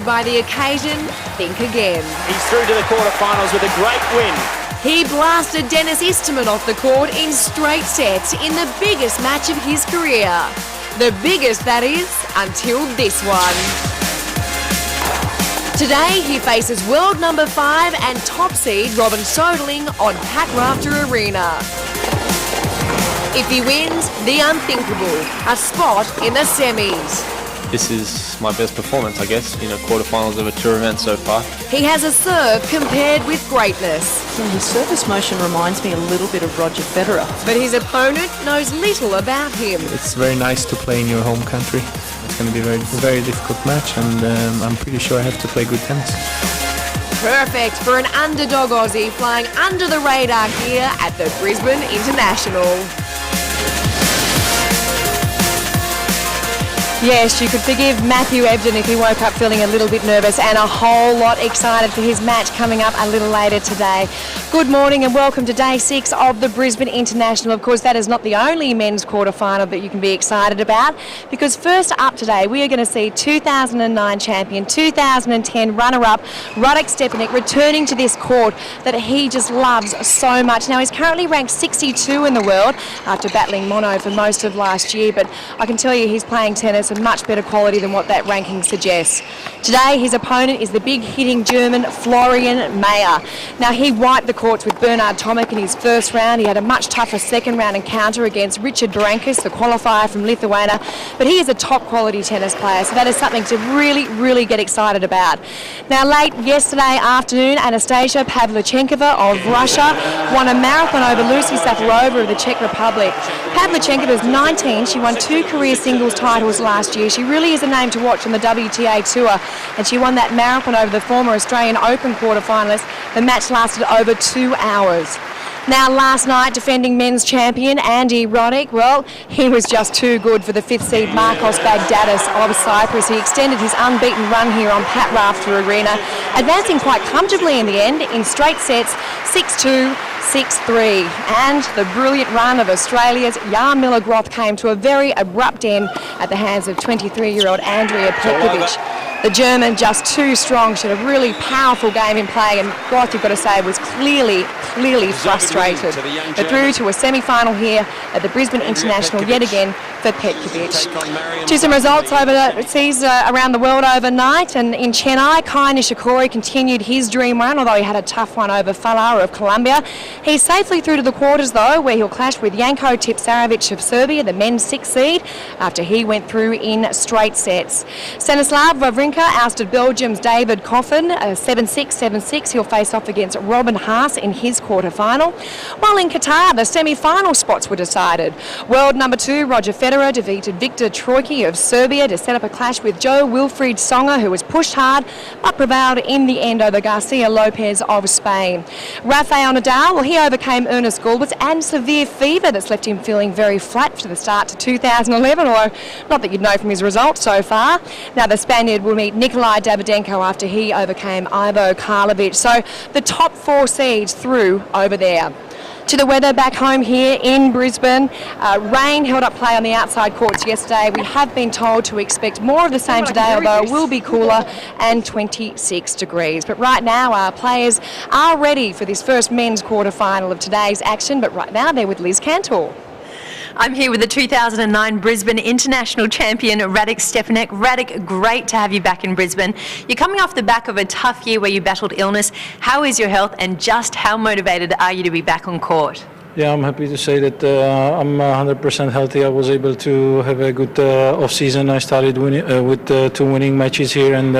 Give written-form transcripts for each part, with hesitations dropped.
By the occasion, think again. He's through to the quarterfinals with a great win. He blasted Dennis Easterman off the court in straight sets in the biggest match of his career. The biggest, that is, until this one. Today, he faces world number 5 and top seed Robin Soderling on Pat Rafter Arena. If he wins, the unthinkable, a spot in the semis. This is my best performance, I guess, quarterfinals of a tour event so far. He has a serve compared with greatness. Yeah, his service motion reminds me a little bit of Roger Federer. But his opponent knows little about him. It's very nice to play in your home country. It's going to be a very difficult match, and I'm pretty sure I have to play good tennis. Perfect for an underdog Aussie flying under the radar here at the Brisbane International. Yes, you could forgive Matthew Ebden if he woke up feeling a little bit nervous and a whole lot excited for his match coming up a little later today. Good morning and welcome to day 6 of the Brisbane International. Of course, that is not the only men's quarterfinal that you can be excited about, because first up today we are going to see 2009 champion, 2010 runner-up Radek Stepanek returning to this court that he just loves so much. Now, he's currently ranked 62 in the world after battling mono for most of last year, but I can tell you he's playing tennis of much better quality than what that ranking suggests. Today, his opponent is the big hitting German Florian Mayer. Now, he wiped the courts with Bernard Tomic in his first round. He had a much tougher second round encounter against Richard Berankis, the qualifier from Lithuania, but he is a top quality tennis player, so that is something to really get excited about. Now, late yesterday afternoon, Anastasia Pavlyuchenkova of Russia won a marathon over Lucy Safarova of the Czech Republic. Pavlyuchenkova is 19. She won 2 career singles titles last year. She really is a name to watch on the WTA Tour, and she won that marathon over the former Australian Open quarterfinalist. The match lasted over 2 hours. Now, last night, defending men's champion Andy Roddick, well, he was just too good for the 5th seed Marcos Baghdatis of Cyprus. He extended his unbeaten run here on Pat Rafter Arena, advancing quite comfortably in the end in straight sets, 6-2, 6-3. And the brilliant run of Australia's Jarmila Groth came to a very abrupt end at the hands of 23-year-old Andrea Petkovic. The German just too strong. She had a really powerful game in play, and Groth, you've got to say, was clearly frustrated. But through to a semi-final here at the Brisbane International yet again for Petkovic. To some results overseas around the world overnight, and in Chennai, Kai Nishikori continued his dream run, although he had a tough one over Falar of Colombia. He's safely through to the quarters though, where he'll clash with Janko Tipsarevic of Serbia, the men's 6th seed, after he went through in straight sets. Stanislav Wawrinka ousted Belgium's David Coffin, 7-6, 7-6. He'll face off against Robin Haas in his quarterfinal. While in Qatar, the semi-final spots were decided. World number 2 Roger Federer defeated Viktor Troicki of Serbia to set up a clash with Joe Wilfried Tsonga, who was pushed hard but prevailed in the end over Garcia Lopez of Spain. Rafael Nadal, well, he overcame Ernest Gulbis and severe fever that's left him feeling very flat for the start to 2011, although not that you'd know from his results so far. Now, the Spaniard will meet Nikolai Davydenko after he overcame Ivo Karlovic. So the top 4 seeds through over there. To the weather back home here in Brisbane. Rain held up play on the outside courts yesterday. We have been told to expect more of the same today, although it will be cooler and 26 degrees. But right now our players are ready for this first men's quarterfinal of today's action. But right now they're with Liz Cantor. I'm here with the 2009 Brisbane International champion, Radek Stepanek. Radek, great to have you back in Brisbane. You're coming off the back of a tough year where you battled illness. How is your health, and just how motivated are you to be back on court? Yeah, I'm happy to say that I'm 100% healthy. I was able to have a good off-season. I started with 2 winning matches here, and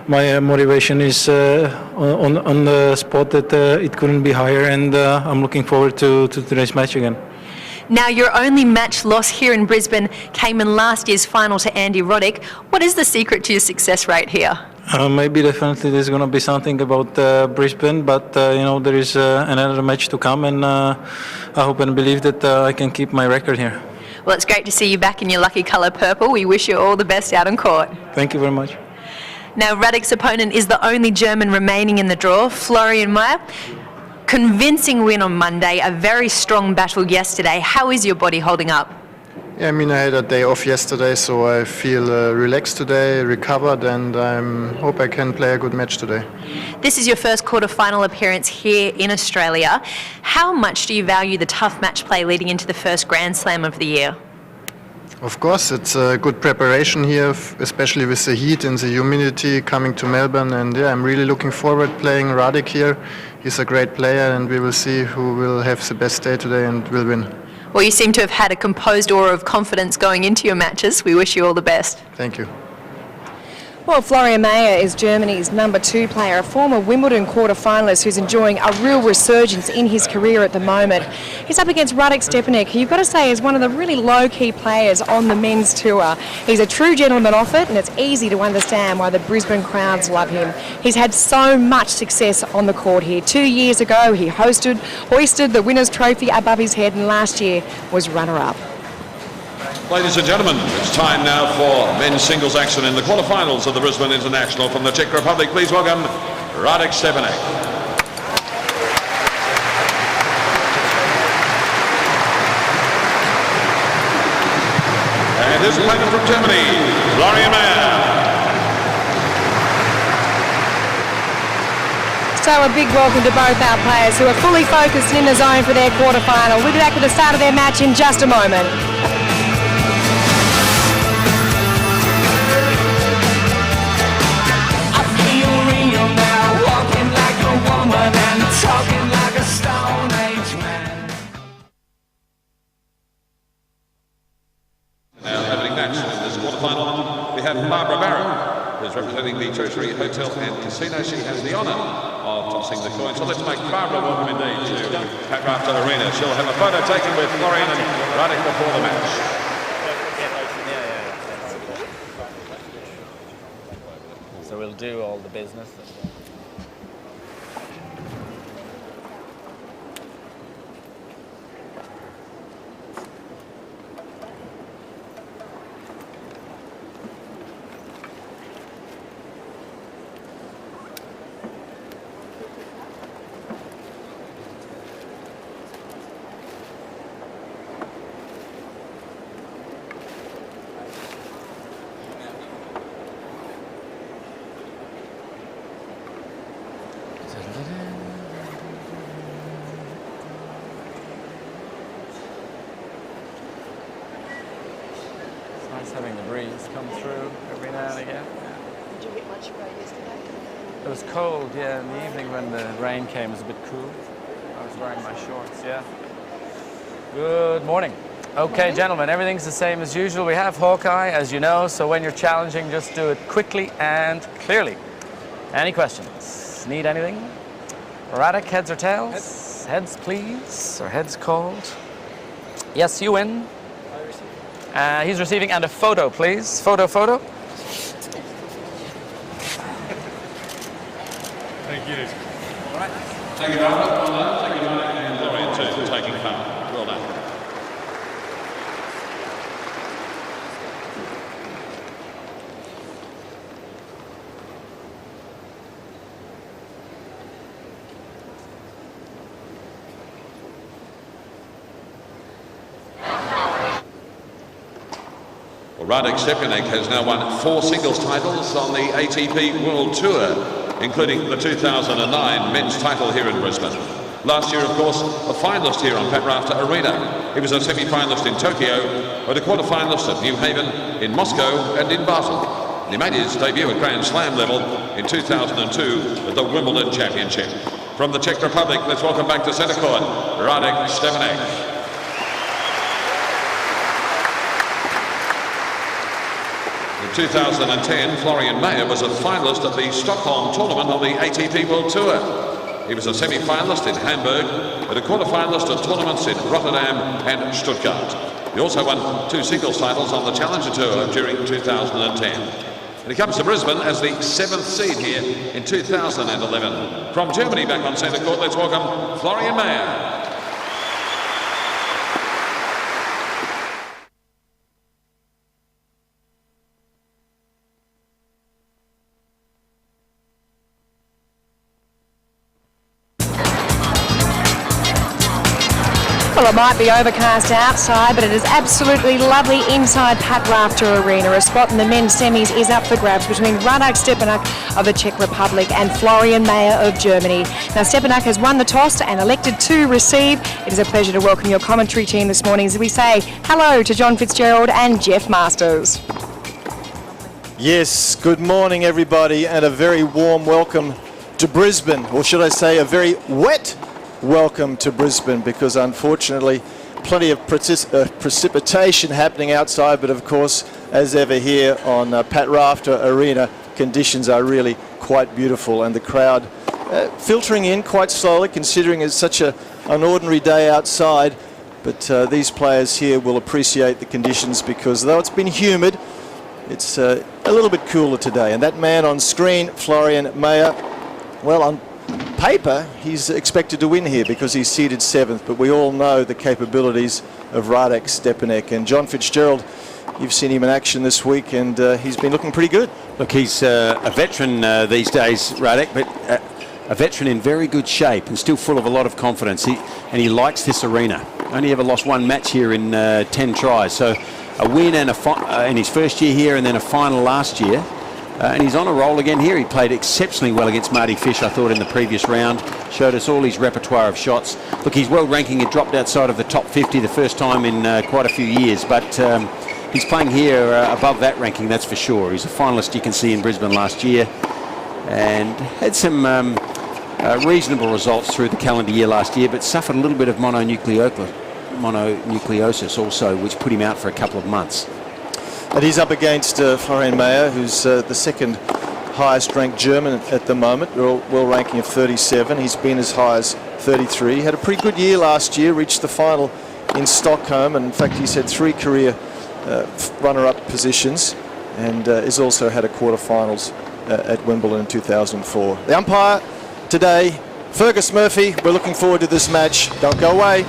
my motivation is on the spot that it couldn't be higher, and I'm looking forward to today's match again. Now, your only match loss here in Brisbane came in last year's final to Andy Roddick. What is the secret to your success rate here? Maybe definitely there's going to be something about Brisbane, but there is another match to come, and I hope and believe that I can keep my record here. Well, it's great to see you back in your lucky colour purple. We wish you all the best out on court. Thank you very much. Now, Radek's opponent is the only German remaining in the draw, Florian Mayer. Convincing win on Monday, a very strong battle yesterday. How is your body holding up? Yeah, I mean, I had a day off yesterday, so I feel relaxed today, recovered, and I hope I can play a good match today. This is your first quarter-final appearance here in Australia. How much do you value the tough match play leading into the first Grand Slam of the year? Of course, it's a good preparation here, especially with the heat and the humidity coming to Melbourne. And yeah, I'm really looking forward playing Radek here. He's a great player, and we will see who will have the best day today and will win. Well, you seem to have had a composed aura of confidence going into your matches. We wish you all the best. Thank you. Well, Florian Mayer is Germany's number 2 player, a former Wimbledon quarter-finalist who's enjoying a real resurgence in his career at the moment. He's up against Radek Stepanek, who you've got to say is one of the really low-key players on the men's tour. He's a true gentleman off it, and it's easy to understand why the Brisbane crowds love him. He's had so much success on the court here. 2 years ago, he hoisted the winner's trophy above his head, and last year was runner-up. Ladies and gentlemen, it's time now for men's singles action in the quarterfinals of the Brisbane International. From the Czech Republic, please welcome Radek Stepanek. And his opponent from Germany, Florian Mayer. So a big welcome to both our players who are fully focused and in the zone for their quarterfinal. We'll be back at the start of their match in just a moment. Representing the Treasury Hotel and Casino. She has the honour of tossing the coin. So let's make Barbara welcome indeed to Pat Rafter Arena. She'll have a photo taken with Florian and Radek before the match. So we'll do all the business. Nice having the breeze come through every now and again. Did you get much rain yesterday? It was cold, yeah, in the evening when the rain came it was a bit cool. I was wearing my shorts, yeah. Good morning. Okay, gentlemen, everything's the same as usual. We have Hawkeye, as you know, so when you're challenging, just do it quickly and clearly. Any questions? Need anything? Radek, heads or tails? Heads, please. Or heads called? Yes, you win. He's receiving, and a photo, please. Photo. Thank you. All right. Thank you, Barbara. Well done. Thank you, Radek. And Florian, too, for taking part. Well done. Radek Stepanek has now won 4 singles titles on the ATP World Tour, including the 2009 men's title here in Brisbane. Last year, of course, a finalist here on Pat Rafter Arena. He was a semi-finalist in Tokyo, and a quarter-finalist at New Haven, in Moscow and in Basel. And he made his debut at Grand Slam level in 2002 at the Wimbledon Championship. From the Czech Republic, let's welcome back to centre court, Radek Stepanek. In 2010, Florian Mayer was a finalist at the Stockholm tournament on the ATP World Tour. He was a semi-finalist in Hamburg and a quarter-finalist at tournaments in Rotterdam and Stuttgart. He also won 2 singles titles on the Challenger Tour during 2010. And he comes to Brisbane as the 7th seed here in 2011. From Germany, back on centre court, let's welcome Florian Mayer. Well, Well, it might be overcast outside, but it is absolutely lovely inside Pat Rafter Arena. A spot in the men's semis is up for grabs between Radek Stepanek of the Czech Republic and Florian Mayer of Germany. Now, Stepanek has won the toss and elected to receive. It is a pleasure to welcome your commentary team this morning as we say hello to John Fitzgerald and Jeff Masters. Yes, good morning everybody, and a very warm welcome to Brisbane, or should I say a very wet welcome to Brisbane, because unfortunately plenty of precipitation happening outside, but of course, as ever here on Pat Rafter Arena, conditions are really quite beautiful, and the crowd filtering in quite slowly, considering it's such an ordinary day outside. But these players here will appreciate the conditions, because though it's been humid, it's a little bit cooler today. And that man on screen, Florian Mayer, well, on paper, he's expected to win here because he's seeded 7th, but we all know the capabilities of Radek Stepanek. And John Fitzgerald, you've seen him in action this week, and he's been looking pretty good. Look, he's a veteran these days, Radek, but a veteran in very good shape and still full of a lot of confidence. He likes this arena. Only ever lost one match here in 10 tries. So a win and in his first year here, and then a final last year. And he's on a roll again here. He played exceptionally well against Marty Fish, I thought, in the previous round. Showed us all his repertoire of shots. Look, his world ranking had dropped outside of the top 50 the first time in quite a few years. But he's playing here above that ranking, that's for sure. He's a finalist, you can see, in Brisbane last year. And had some reasonable results through the calendar year last year, but suffered a little bit of mononucleosis also, which put him out for a couple of months. And he's up against Florian Mayer, who's the second highest ranked German at the moment, world ranking of 37. He's been as high as 33. He had a pretty good year last year, reached the final in Stockholm, and in fact he's had 3 career runner-up positions, and has also had a quarterfinals at Wimbledon in 2004. The umpire today, Fergus Murphy. We're looking forward to this match. Don't go away.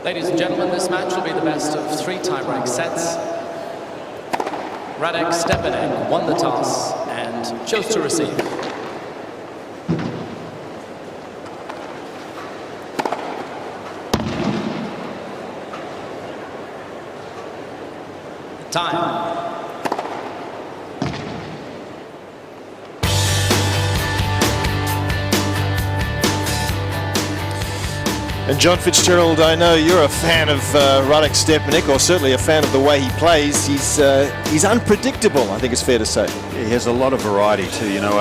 Ladies and gentlemen, this match will be the best of 3 tie-break sets. Radek Stepanek won the toss and chose to receive. Time. And John Fitzgerald, I know you're a fan of Radek Stepanek, or certainly a fan of the way he plays. He's unpredictable, I think it's fair to say. Yeah, he has a lot of variety too, you know,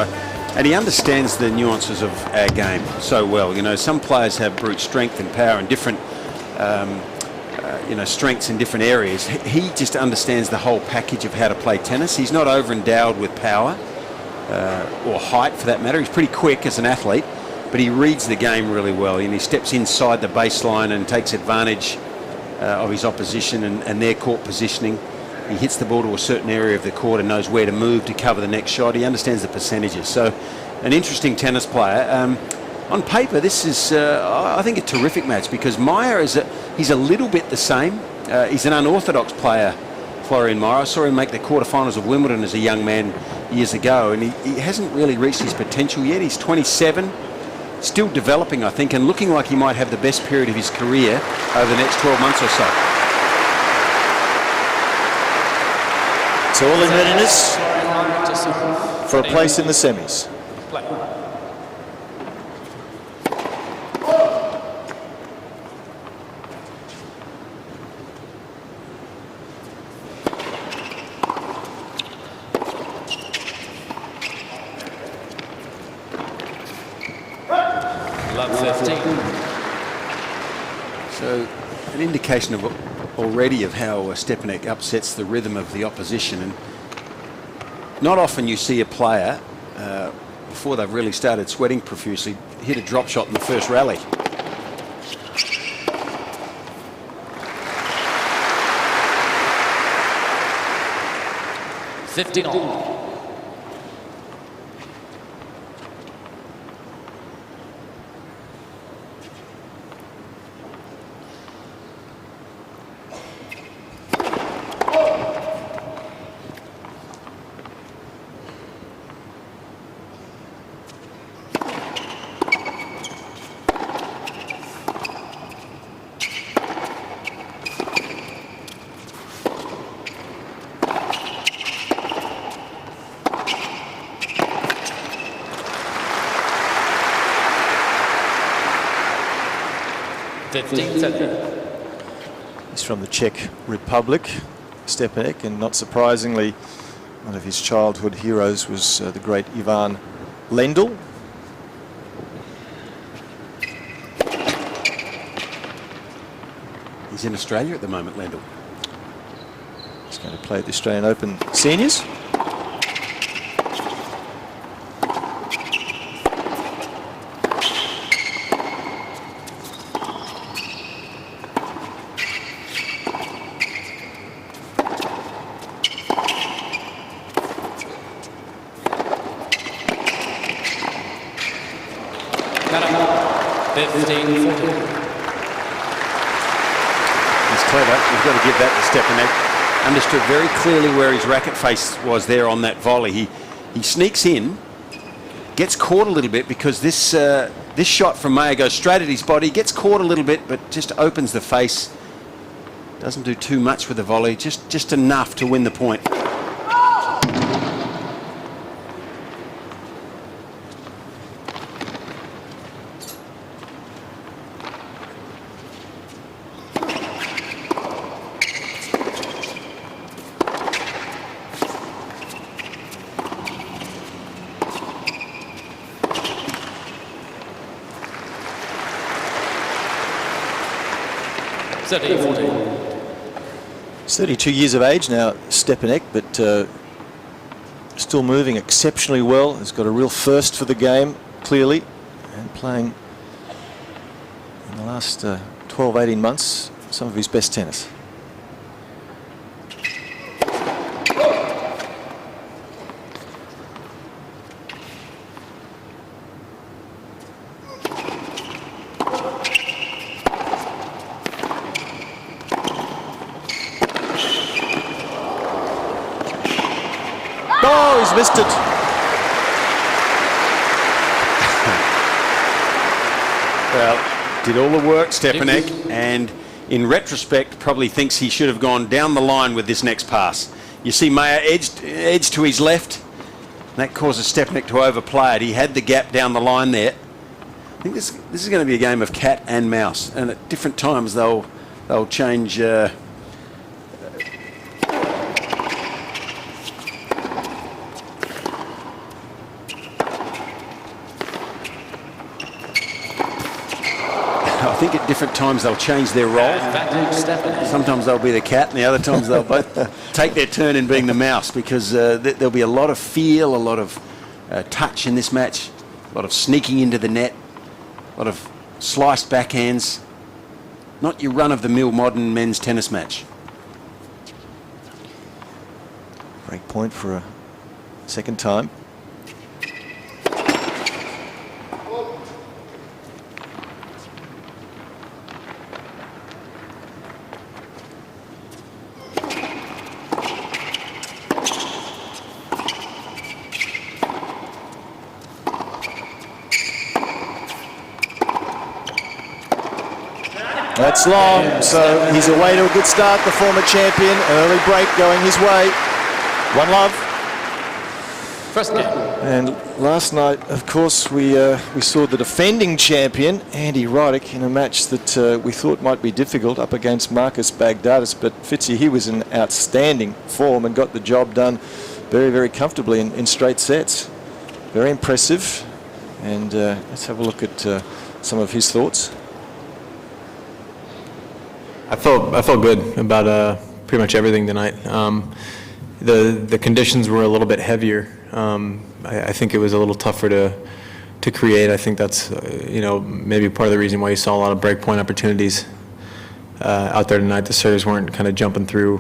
and he understands the nuances of our game so well. You know, some players have brute strength and power and different, strengths in different areas. He just understands the whole package of how to play tennis. He's not over-endowed with power or height, for that matter. He's pretty quick as an athlete, but he reads the game really well, and he steps inside the baseline and takes advantage of his opposition and their court positioning. He hits the ball to a certain area of the court and knows where to move to cover the next shot. He understands the percentages. So an interesting tennis player. On paper, this is, I think, a terrific match because Mayer he's a little bit the same. He's an unorthodox player, Florian Mayer. I saw him make the quarterfinals of Wimbledon as a young man years ago, and he hasn't really reached his potential yet. He's 27, still developing, I think, and looking like he might have the best period of his career over the next 12 months or so. So all in readiness for a place in the semis. So an indication of already of how Stepanek upsets the rhythm of the opposition, and not often you see a player before they've really started sweating profusely hit a drop shot in the first rally. He's from the Czech Republic, Stepanek, and not surprisingly, one of his childhood heroes was the great Ivan Lendl. He's in Australia at the moment, Lendl. He's going to play at the Australian Open Seniors. You've got to give that to Stepanek. Understood very clearly where his racket face was there on that volley. He sneaks in, gets caught a little bit because this shot from Mayer goes straight at his body, gets caught a little bit, but just opens the face. Doesn't do too much with the volley, just enough to win the point. He's 32 years of age now, Stepanek, but still moving exceptionally well. He's got a real thirst for the game, clearly, and playing in the last 12-18 months some of his best tennis. Oh, he's missed it. Well, did all the work, Stepanek, and in retrospect probably thinks he should have gone down the line with this next pass. You see Mayer edged to his left. That causes Stepanek to overplay it. He had the gap down the line there. I think this is going to be a game of cat and mouse, and at different times they'll change. I think at different times they'll change their role. Sometimes they'll be the cat, and the other times they'll both take their turn in being the mouse, because there'll be a lot of feel, a lot of touch in this match, a lot of sneaking into the net, a lot of sliced backhands. not your run-of-the-mill modern men's tennis match. Break point for a second time. That's long, so he's away to a good start, the former champion. Early break going his way. 1-love. First game. And last night, of course, we saw the defending champion, Andy Roddick, in a match that we thought might be difficult up against Marcus Bagdatis. But Fitzy, he was in outstanding form and got the job done very, very comfortably in straight sets. Very impressive. And let's have a look at some of his thoughts. I felt good about pretty much everything tonight. The conditions were a little bit heavier. I think it was a little tougher to create. I think that's maybe part of the reason why you saw a lot of break point opportunities out there tonight. The serves weren't kind of jumping through.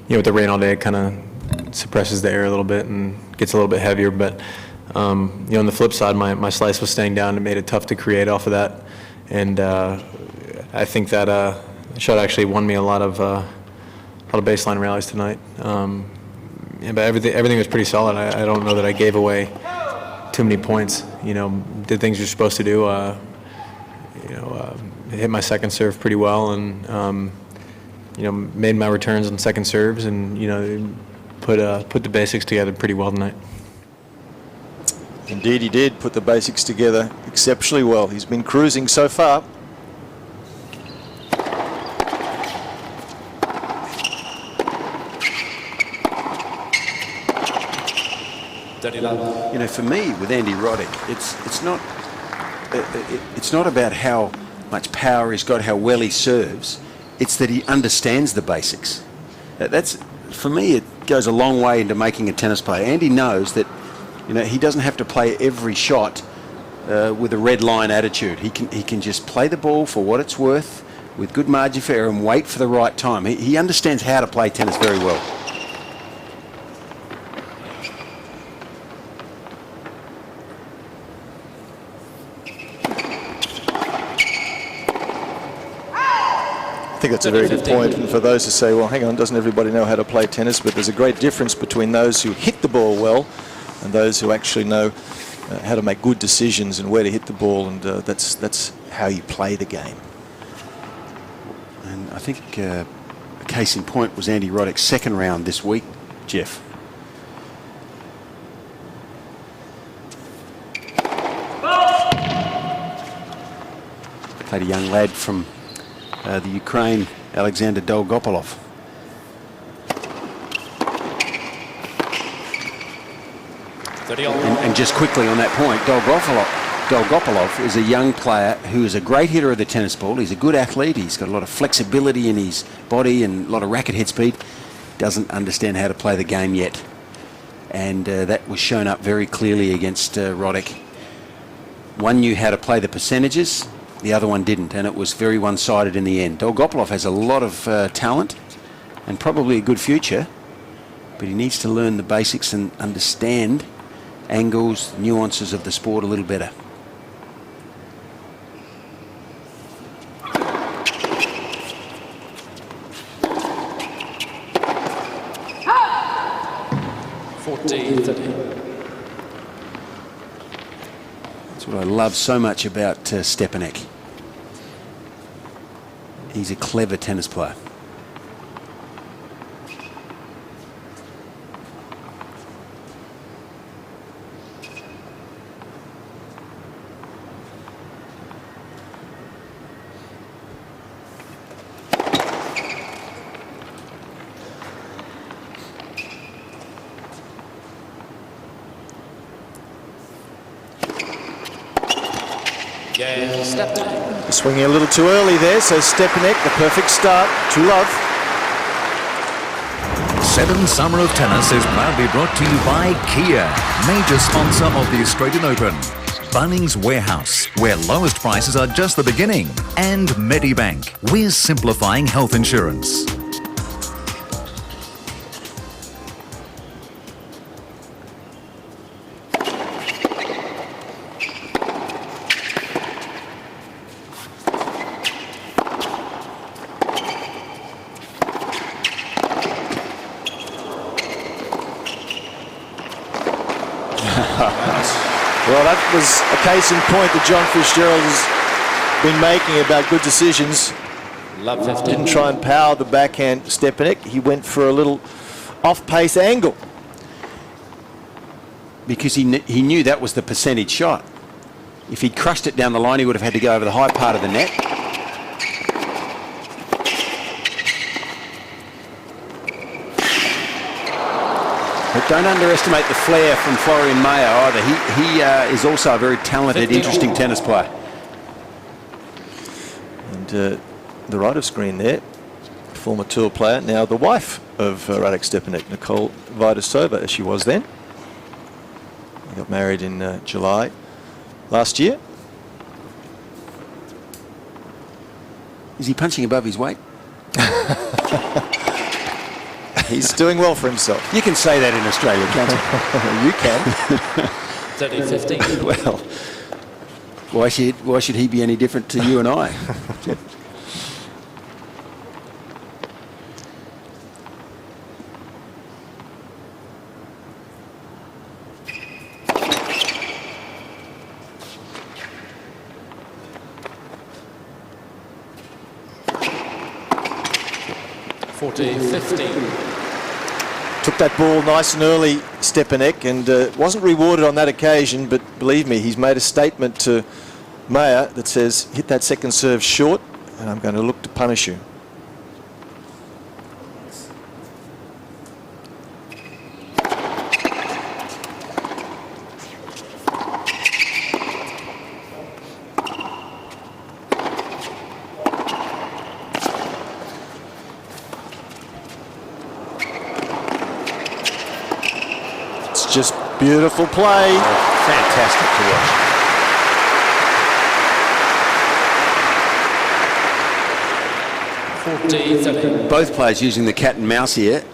With the rain all day, it kind of suppresses the air a little bit and gets a little bit heavier. But on the flip side, my slice was staying down and made it tough to create off of that. And I think that shot actually won me a lot of baseline rallies tonight. But everything was pretty solid. I don't know that I gave away too many points. Did things you're supposed to do. Hit my second serve pretty well, and made my returns on second serves, and put the basics together pretty well tonight. Indeed, he did put the basics together exceptionally well. He's been cruising so far. For me, with Andy Roddick, it's not about how much power he's got, how well he serves. It's that he understands the basics. That's, for me, it goes a long way into making a tennis player. Andy knows that he doesn't have to play every shot with a red line attitude. He can just play the ball for what it's worth with good margin for error and wait for the right time. He understands how to play tennis very well. I think that's a very good point, and for those who say, well, hang on, doesn't everybody know how to play tennis? But there's a great difference between those who hit the ball well and those who actually know how to make good decisions and where to hit the ball, and that's how you play the game. And I think a case in point was Andy Roddick's second round this week, Jeff. Played a young lad from the Ukraine, Alexander Dolgopolov. And just quickly on that point, Dolgopolov is a young player who is a great hitter of the tennis ball. He's a good athlete. He's got a lot of flexibility in his body and a lot of racket head speed. Doesn't understand how to play the game yet. And that was shown up very clearly against Roddick. One knew how to play the percentages. The other one didn't, and it was very one-sided in the end. Dolgopolov has a lot of talent and probably a good future, but he needs to learn the basics and understand angles, nuances of the sport a little better. That's what I love so much about Stepanek. He's a clever tennis player. Swinging a little too early there, so Stepanek, the perfect start, 2-love. 7 Summer of Tennis is proudly brought to you by Kia, major sponsor of the Australian Open. Bunnings Warehouse, where lowest prices are just the beginning. And Medibank, we're simplifying health insurance. Well, that was a case in point that John Fitzgerald has been making about good decisions. Love 15. Didn't try and power the backhand Stepanek. He went for a little off-pace angle. Because he knew that was the percentage shot. If he'd crushed it down the line, he would have had to go over the high part of the net. But don't underestimate the flair from Florian Mayer either. He is also a very talented, interesting tennis player. And the right of screen there, former tour player, now the wife of Radek Stepanek, Nicole Vidasova, as she was then. They got married in July last year. Is he punching above his weight? He's doing well for himself. You can say that in Australia, can't you? It's only 15. Well, why should he be any different to you and I? Took that ball nice and early, Stepanek, and wasn't rewarded on that occasion, but believe me, he's made a statement to Mayer that says, hit that second serve short, and I'm going to look to punish you. Just beautiful play. Fantastic to watch. Both players using the cat and mouse here.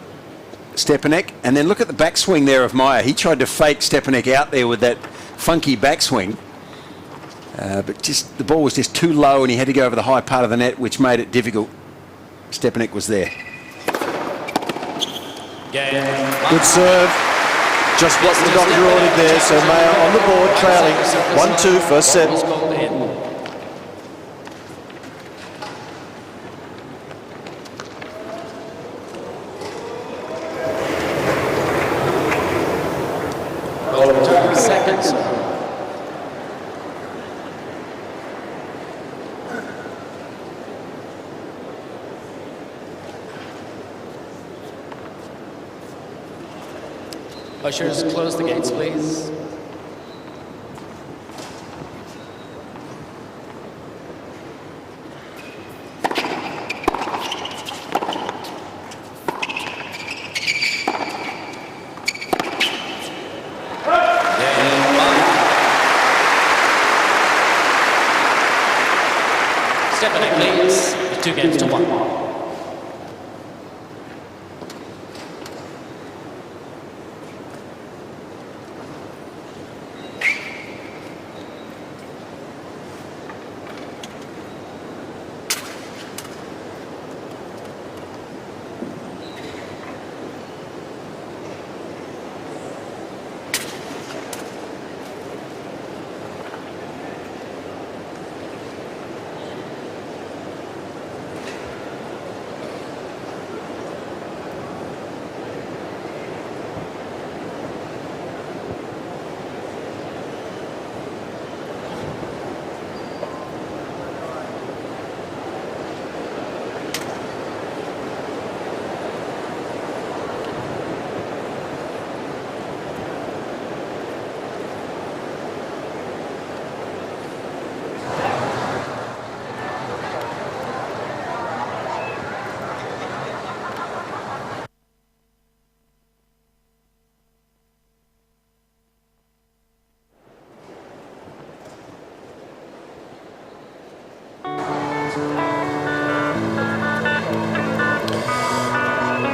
Stepanek, and then look at the backswing there of Mayer. He tried to fake Stepanek out there with that funky backswing. But just the ball was just too low and he had to go over the high part of the net, which made it difficult. Stepanek was there. Good serve. Just what the doctor ordered there, so Mayer on the board, trailing 1-2 first set. Seconds. Ushers, close the gates, please. Stepanek leads 2-1.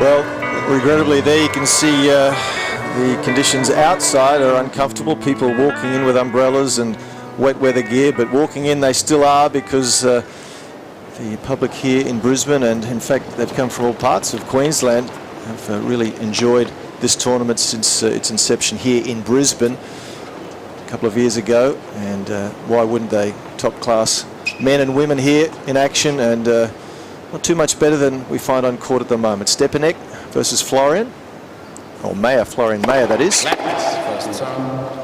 Well, regrettably there you can see the conditions outside are uncomfortable. People walking in with umbrellas and wet weather gear, but walking in they still are because the public here in Brisbane, and in fact they've come from all parts of Queensland, have really enjoyed this tournament since its inception here in Brisbane a couple of years ago. And why wouldn't they? Top class men and women here in action, and not too much better than we find on court at the moment. Stepanek versus Florian, or Mayer, Florian Mayer that is. First serve.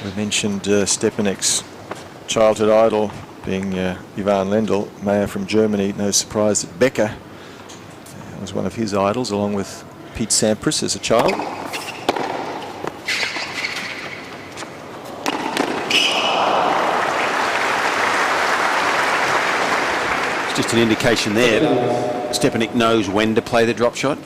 We mentioned Stepanek's childhood idol being Ivan Lendl, Mayer from Germany. No surprise that Becker was one of his idols, along with Pete Sampras as a child. Just an indication there. Stepanek knows when to play the drop shot.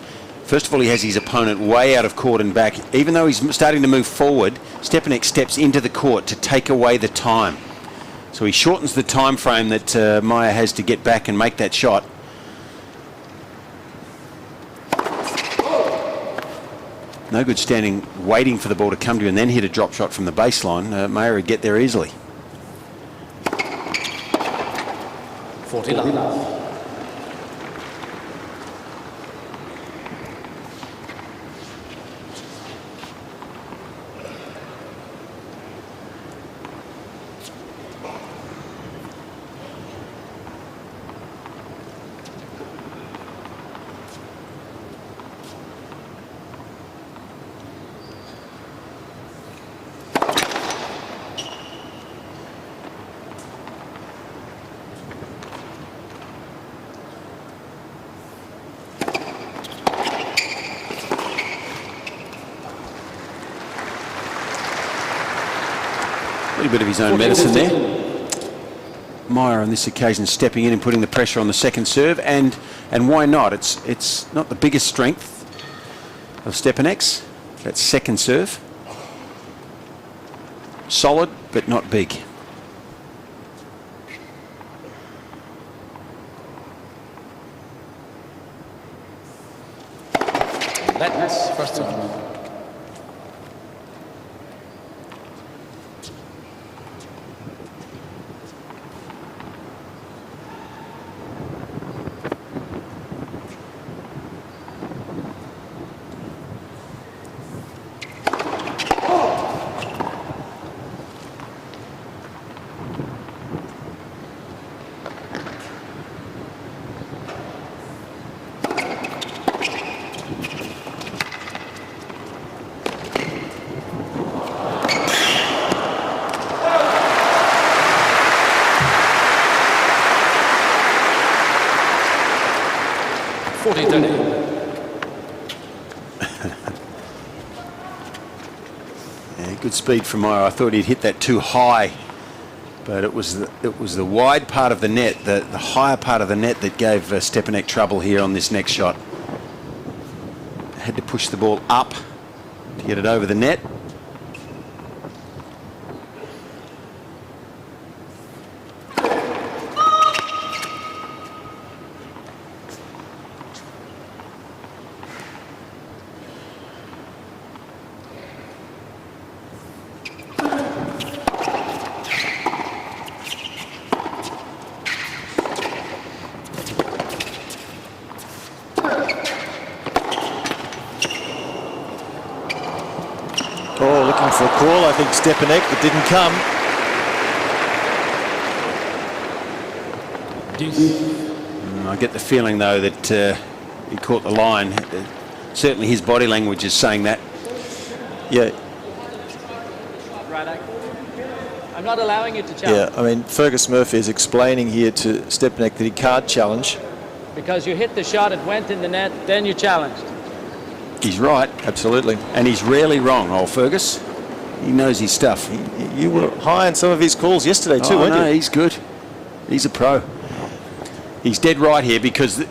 First of all, he has his opponent way out of court and back. Even though he's starting to move forward, Stepanek steps into the court to take away the time. So he shortens the time frame that Mayer has to get back and make that shot. No good standing waiting for the ball to come to you and then hit a drop shot from the baseline. Mayer would get there easily. 40 love. A little bit of his own medicine there. Mayer on this occasion stepping in and putting the pressure on the second serve, and why not? It's not the biggest strength of Stepanek's, that second serve. Solid but not big. That's first serve. Yeah, good speed from Mayer. I thought he'd hit that too high, but it was the wide part of the net, the higher part of the net that gave Stepanek trouble here on this next shot. Had to push the ball up to get it over the net. Oh, looking for a call, I think Stepanek, but didn't come. I get the feeling though that he caught the line. Certainly his body language is saying that. Yeah. Radek, I'm not allowing you to Yeah, challenge. I mean, Fergus Murphy is explaining here to Stepanek that he can't challenge. Because you hit the shot, it went in the net, then you challenged. He's right. Absolutely. And he's rarely wrong, old Fergus. He knows his stuff. You were high on some of his calls yesterday too, weren't you? He's good. He's a pro. He's dead right here because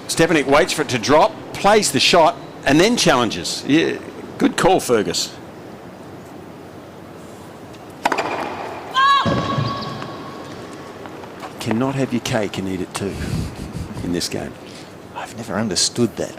Stepanek waits for it to drop, plays the shot, and then challenges. Yeah, good call, Fergus. Cannot have your cake and eat it too in this game. I've never understood that.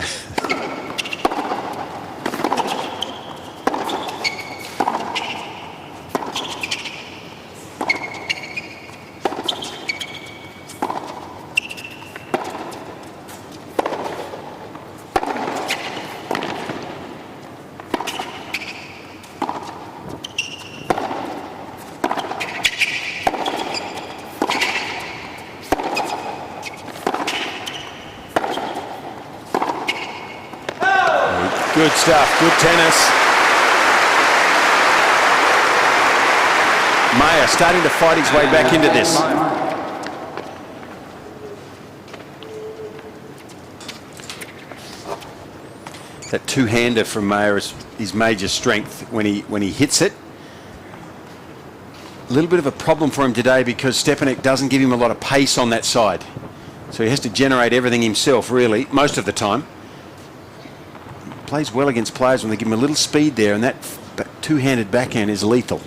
Good stuff, good tennis. Mayer starting to fight his way back into this. That two-hander from Mayer is his major strength when he hits it. A little bit of a problem for him today because Stepanek doesn't give him a lot of pace on that side. So he has to generate everything himself, really, most of the time. Plays well against players when they give him a little speed there, and that two-handed backhand is lethal.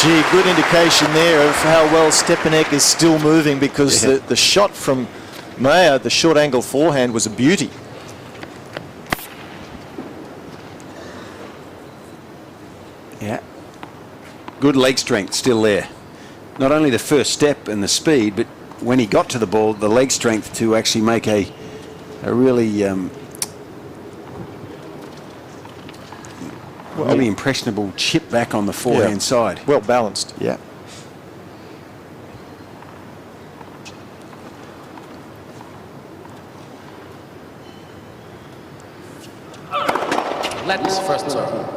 Gee, good indication there of how well Stepanek is still moving because the shot from Mayer, the short angle forehand, was a beauty. Yeah. Good leg strength still there. Not only the first step and the speed, but when he got to the ball, the leg strength to actually make a really really impressionable chip back on the forehand side. Well balanced. Yeah. Let's first serve.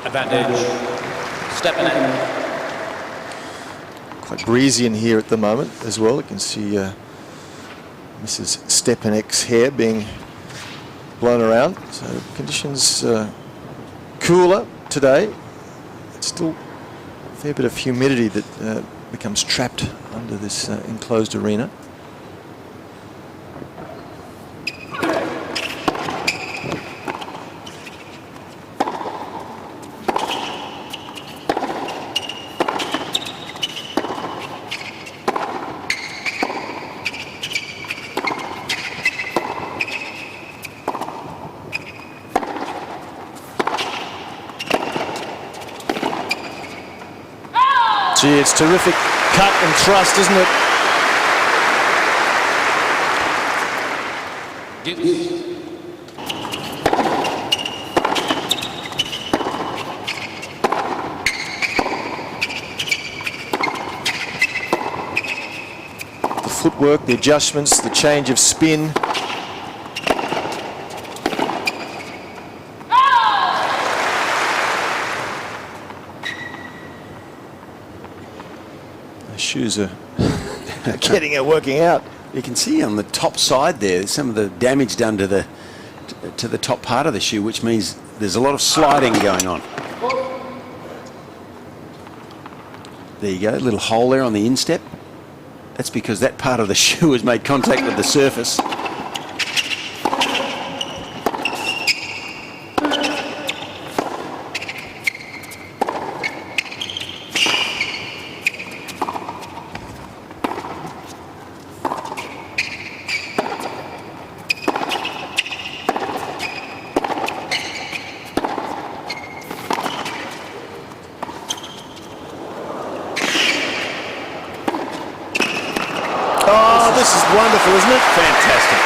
Advantage, Stepanek. Quite breezy in here at the moment as well. You can see Mrs. Stepanek's hair being blown around. So conditions cooler today. It's still a fair bit of humidity that becomes trapped under this enclosed arena. Gee, it's terrific cut and thrust, isn't it? The footwork, the adjustments, the change of spin. Shoes are getting it working out. You can see on the top side there some of the damage done to the top part of the shoe, which means there's a lot of sliding going on. There you go, a little hole there on the instep. That's because that part of the shoe has made contact with the surface. This is wonderful, isn't it? Fantastic.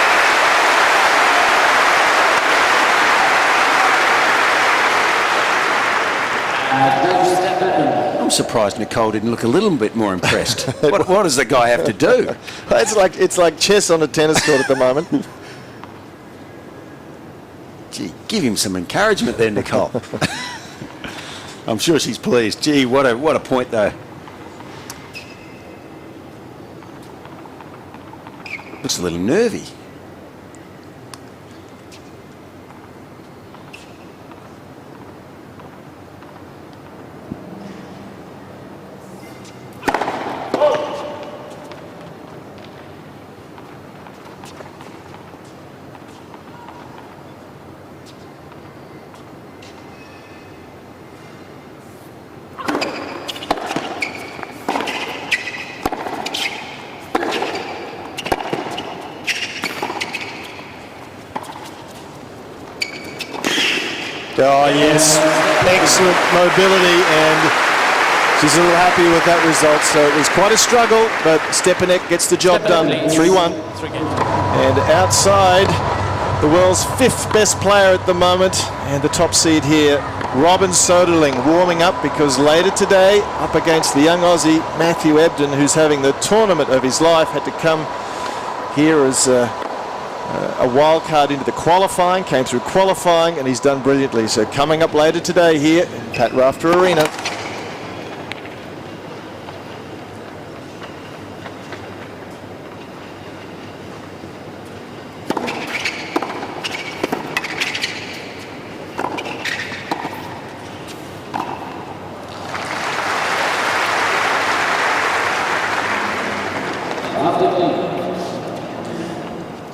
I'm surprised Nicole didn't look a little bit more impressed. What does the guy have to do? It's like chess on a tennis court at the moment. Gee, give him some encouragement there, Nicole. I'm sure she's pleased. Gee, what a point though. Looks a little nervy. Oh yes, excellent mobility, and she's a little happy with that result. So it was quite a struggle, but Stepanek gets the job done. 3-1. And outside, the world's 5th best player at the moment, and the top seed here, Robin Soderling, warming up because later today, up against the young Aussie Matthew Ebden, who's having the tournament of his life, had to come here as a wild card into the qualifying, came through qualifying, and he's done brilliantly. So coming up later today here in Pat Rafter Arena.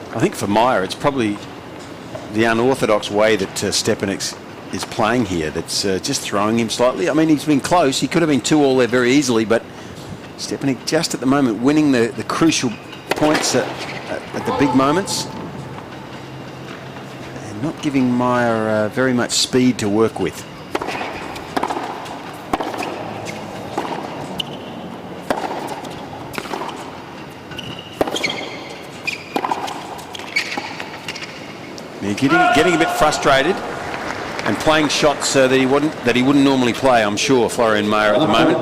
I think for Mayer, it's probably the unorthodox way that Stepanek is playing here that's just throwing him slightly. I mean, he's been close. He could have been 2-all there very easily, but Stepanek just at the moment winning the crucial points at the big moments and not giving Mayer very much speed to work with. Getting a bit frustrated and playing shots that he wouldn't normally play, I'm sure, Florian Mayer at the moment,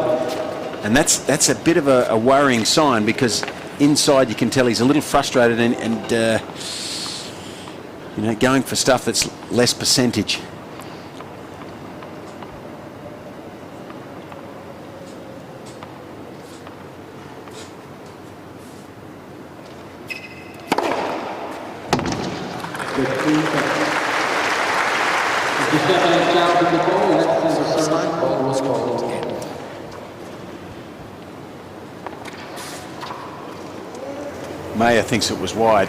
and that's a bit of a worrying sign, because inside you can tell he's a little frustrated and you know, going for stuff that's less percentage. Mayer thinks it was wide.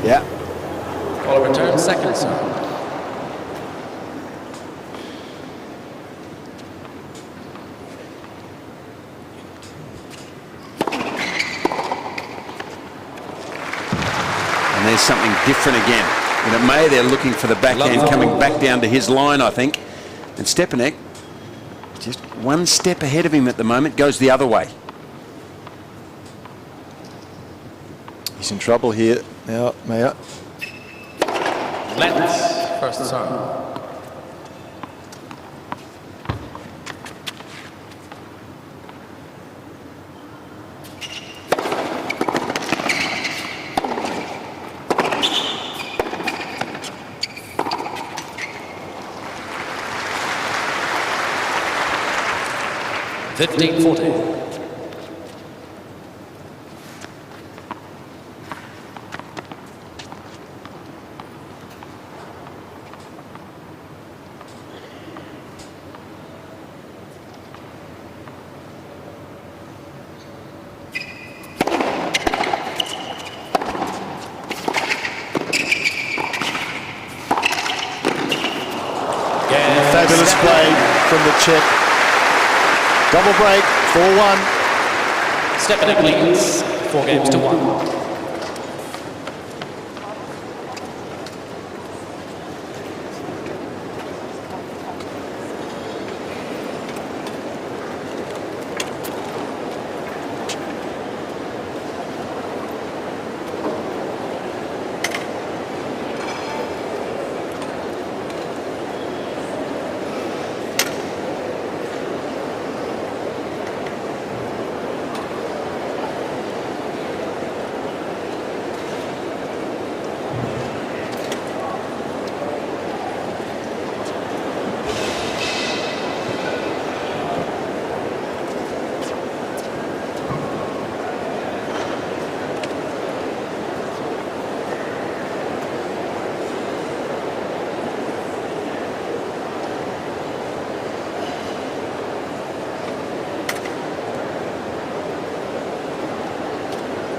Yeah. Ball return, second serve. And there's something different again. And at Mayer, they're looking for the backhand coming back down to his line, I think. And Stepanek, just one step ahead of him at the moment, goes the other way. He's in trouble here now, Mayer. Let's first serve. (15-14). Fabulous play from the Czech. Double break, 4-1. Stepanek leads 4 games to 1.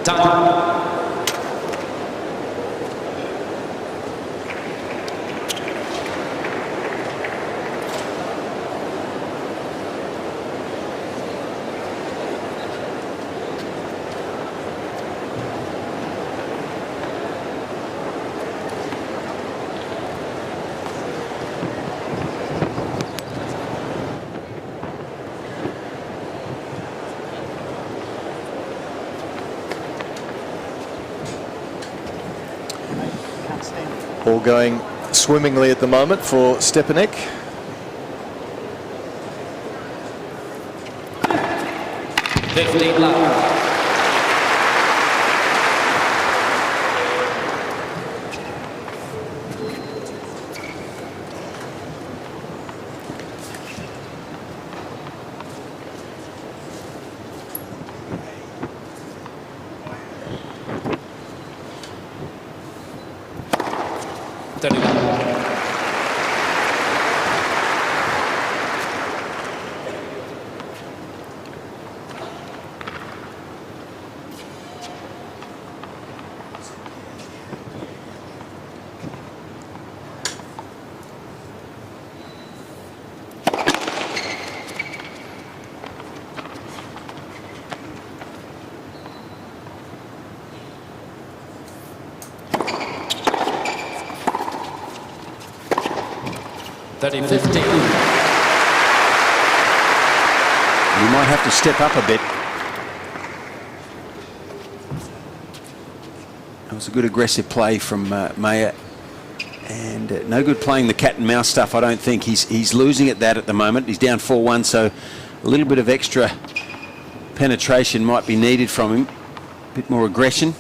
Time. All going swimmingly at the moment for Stepanek. You might have to step up a bit. That was a good aggressive play from Mayer, and no good playing the cat and mouse stuff. I don't think he's losing at that at the moment. He's down 4-1, so a little bit of extra penetration might be needed from him. A bit more aggression.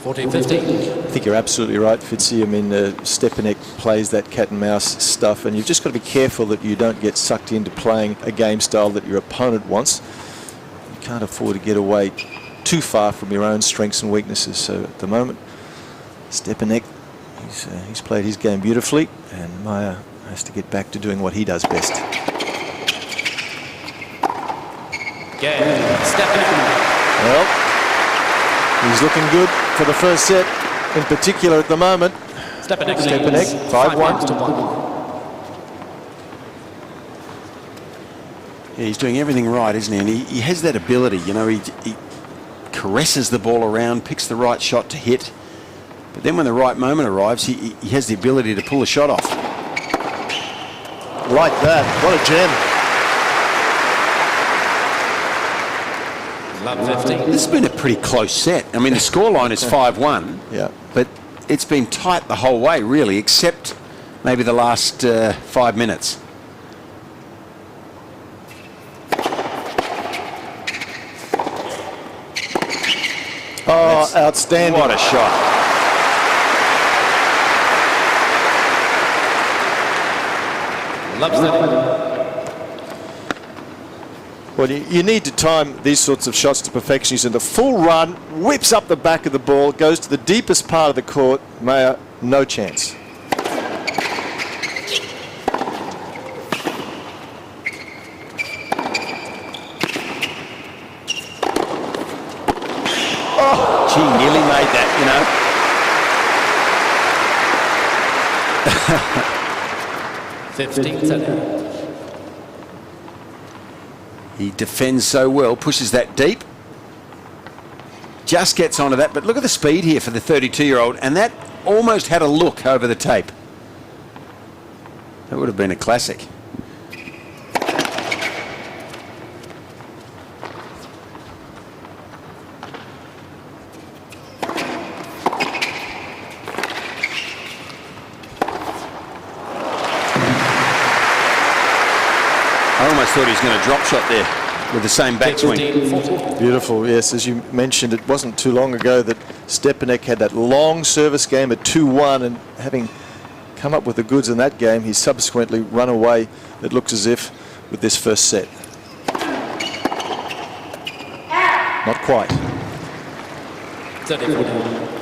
I think you're absolutely right, Fitzy. I mean, Stepanek plays that cat and mouse stuff, and you've just got to be careful that you don't get sucked into playing a game style that your opponent wants. You can't afford to get away too far from your own strengths and weaknesses. So at the moment, Stepanek, he's played his game beautifully, and Mayer has to get back to doing what he does best. Well, he's looking good for the first set, in particular at the moment. Stepanek 5-1. Yeah, he's doing everything right, isn't he? And he has that ability, you know, he caresses the ball around, picks the right shot to hit. But then when the right moment arrives, he has the ability to pull a shot off. Like that, what a gem. This has been a pretty close set. I mean, the scoreline is 5-1. Yeah. But it's been tight the whole way, really, except maybe the last 5 minutes. Oh, outstanding. What a shot. Well, you need to time these sorts of shots to perfection. He's in the full run, whips up the back of the ball, goes to the deepest part of the court. Mayer, no chance. Oh, gee, nearly made that, you know. 15-30. He defends so well, pushes that deep. Just gets onto that, but look at the speed here for the 32-year-old, and that almost had a look over the tape. That would have been a classic. I almost thought he was going to drop shot there with the same backswing. Beautiful, yes. As you mentioned, it wasn't too long ago that Stepanek had that long service game at 2-1, and having come up with the goods in that game, he's subsequently run away, it looks as if, with this first set. Not quite. 30-40.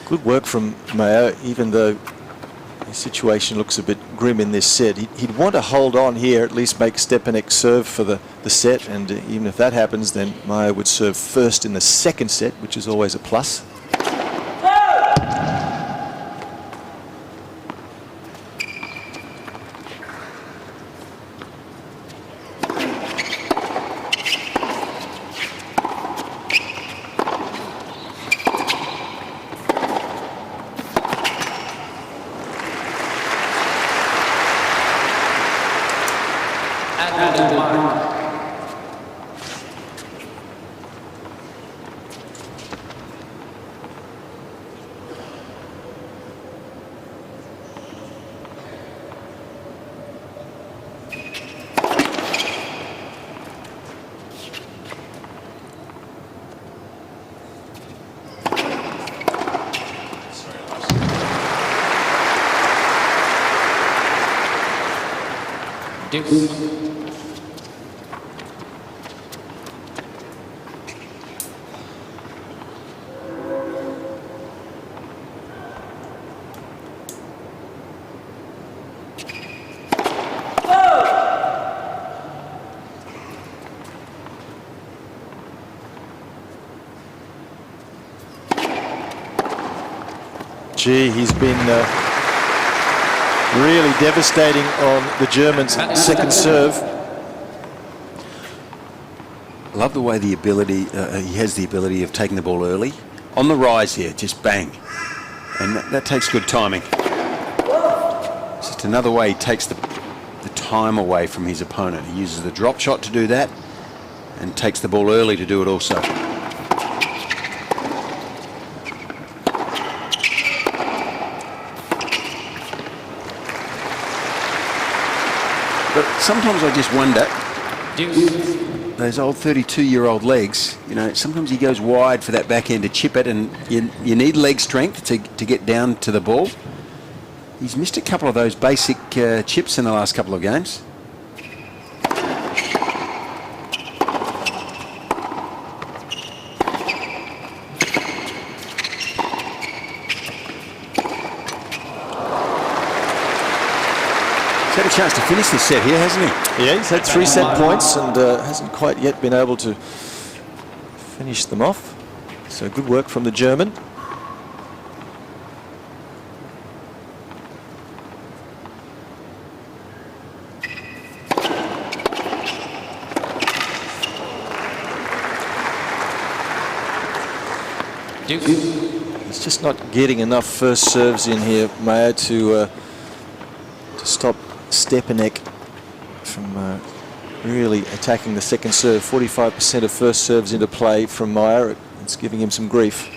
Good work from Mayer, even though his situation looks a bit grim in this set. He'd want to hold on here, at least make Stepanek serve for the set, and even if that happens, then Mayer would serve first in the second set, which is always a plus. Gee, he's been really devastating on the German's second serve. I love the way he has the ability of taking the ball early. On the rise here, just bang. And that takes good timing. It's just another way he takes the time away from his opponent. He uses the drop shot to do that and takes the ball early to do it also. But sometimes I just wonder, those old 32-year-old legs, you know, sometimes he goes wide for that backhand to chip it, and you need leg strength to get down to the ball. He's missed a couple of those basic chips in the last couple of games. He's had a chance to finish this set here, hasn't he? Yeah, he's had 3 set points and hasn't quite yet been able to finish them off. So good work from the German. He's just not getting enough first serves in here, Mayer, to stop Stepanek from really attacking the second serve. 45% of first serves into play from Mayer. It's giving him some grief.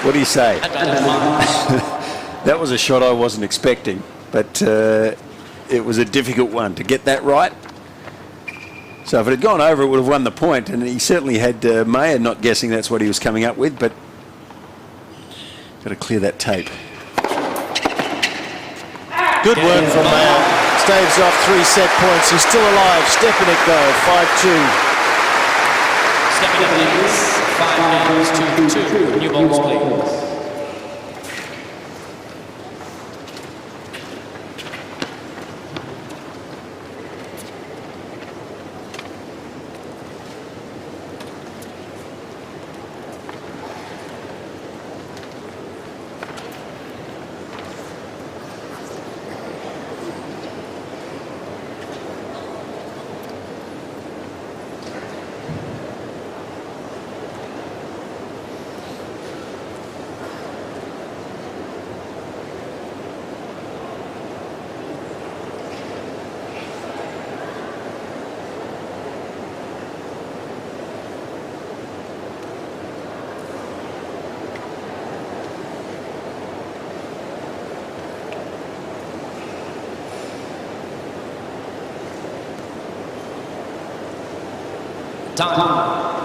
What do you say? That was a shot I wasn't expecting, but it was a difficult one to get that right. So if it had gone over, it would have won the point, and he certainly had Mayer not guessing that's what he was coming up with, but got to clear that tape. Good work from Mayer. Staves off 3 set points. He's still alive. Stepanek though, 5-2. Stepanek leads 5 games to 2. New balls, please. Time.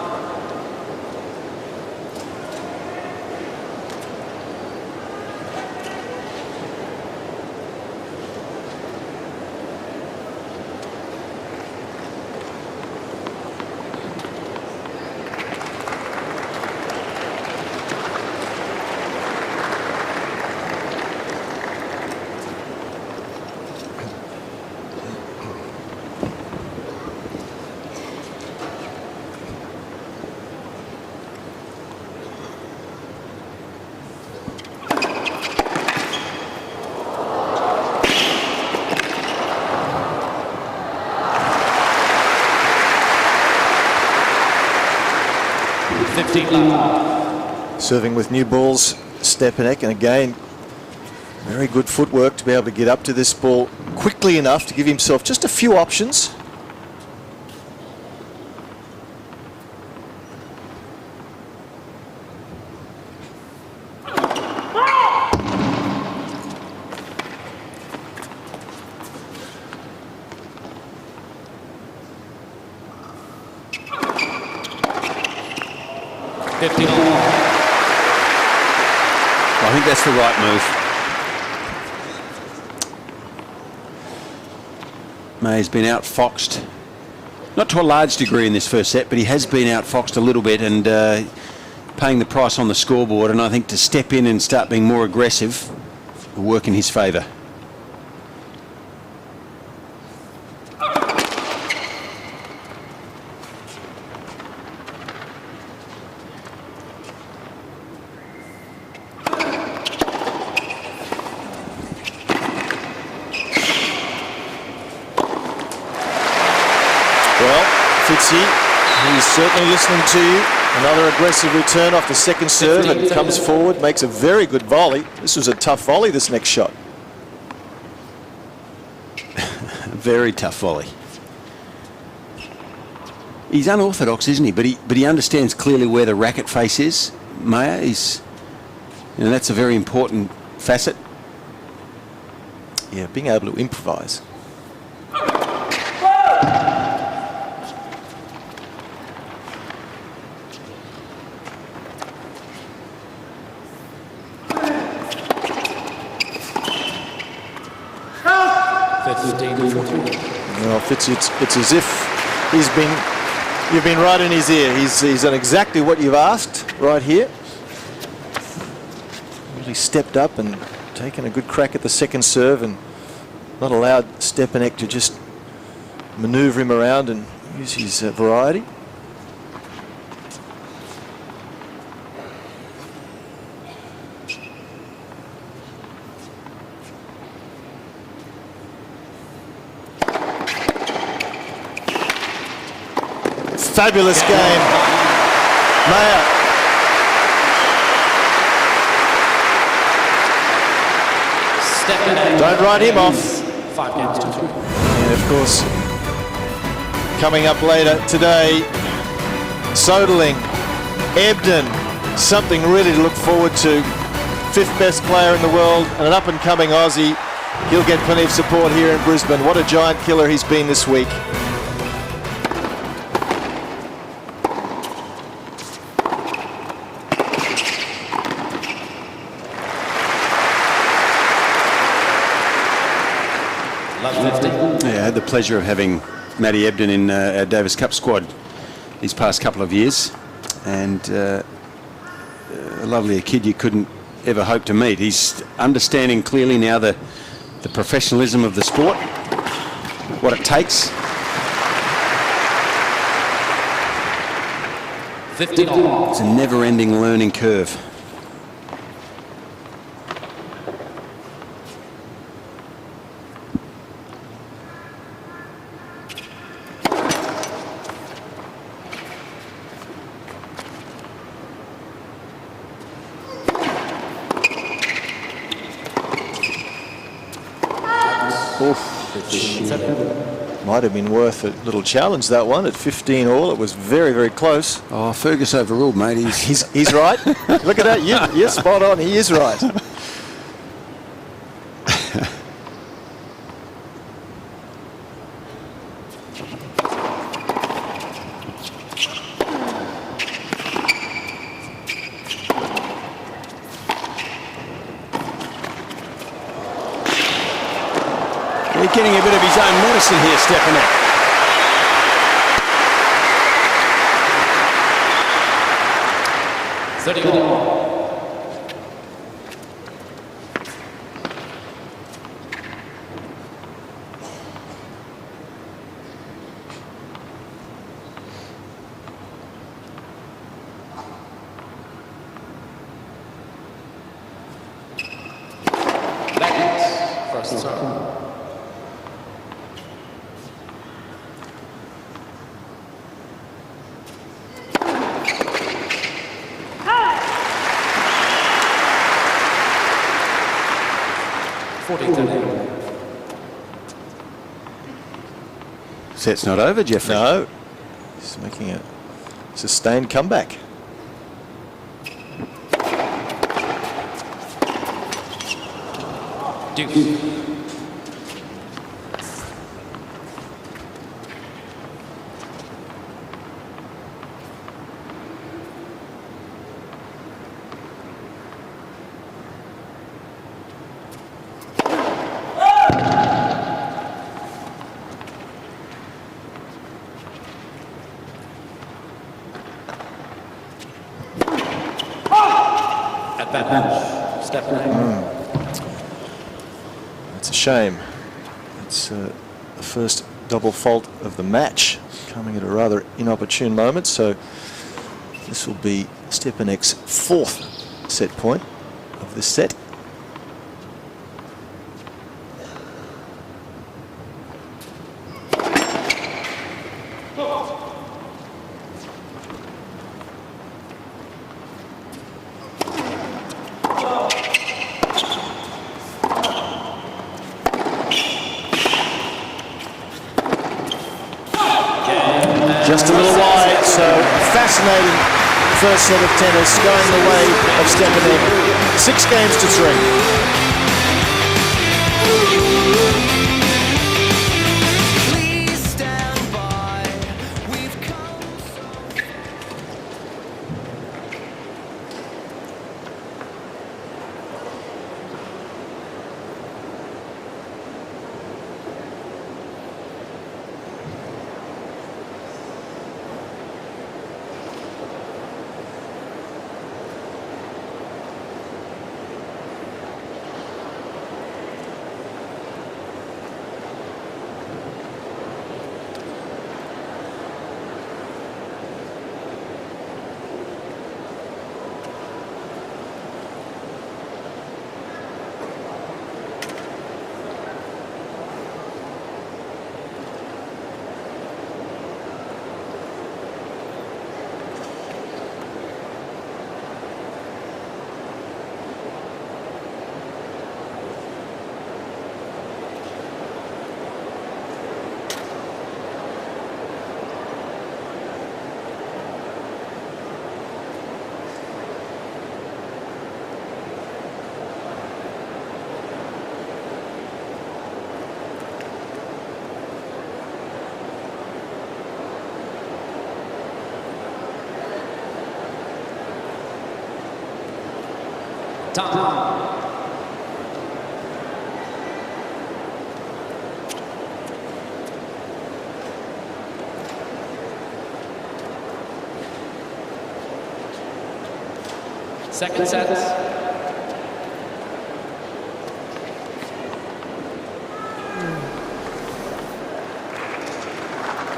Serving with new balls, Stepanek, and again, very good footwork to be able to get up to this ball quickly enough to give himself just a few options. I think that's the right move. Mayer's been outfoxed, not to a large degree in this first set, but he has been outfoxed a little bit and paying the price on the scoreboard, and I think to step in and start being more aggressive will work in his favour. He's certainly listening to you. Another aggressive return off the second serve and comes forward, makes a very good volley. This was a tough volley, this next shot. Very tough volley. He's unorthodox, isn't he? But he understands clearly where the racket face is. Mayer is, that's a very important facet. Yeah, being able to improvise. Well, Fitzy, it's as if you've been right in his ear. He's done exactly what you've asked right here. Really stepped up and taken a good crack at the second serve and not allowed Stepanek to just manoeuvre him around and use his variety. Fabulous game. Mayer. Don't write him off. 5 games to 3. And of course, coming up later today, Soderling, Ebden, something really to look forward to. 5th best player in the world and an up-and-coming Aussie. He'll get plenty of support here in Brisbane. What a giant killer he's been this week. Yeah, I had the pleasure of having Matty Ebden in our Davis Cup squad these past couple of years, and a lovelier kid you couldn't ever hope to meet. He's understanding clearly now the professionalism of the sport, what it takes. 50 all. It's a never-ending learning curve. Might have been worth a little challenge, that one, at 15 all. It was very, very close. Oh, Fergus overruled, mate. He's right. Look at that. You're spot on. He is right. He's getting a bit of his own medicine here, Stepanek. First serve. Set's not over, Jeffrey. No. He's making a sustained comeback. Deuce. At that match, Stepanek. It's a shame. It's the first double fault of the match, coming at a rather inopportune moment. So this will be Stepanek's 4th set point of this set. Just a little wide, so fascinating first set of tennis going the way of Stepanek. 6 games to 3. Time. Second set. Do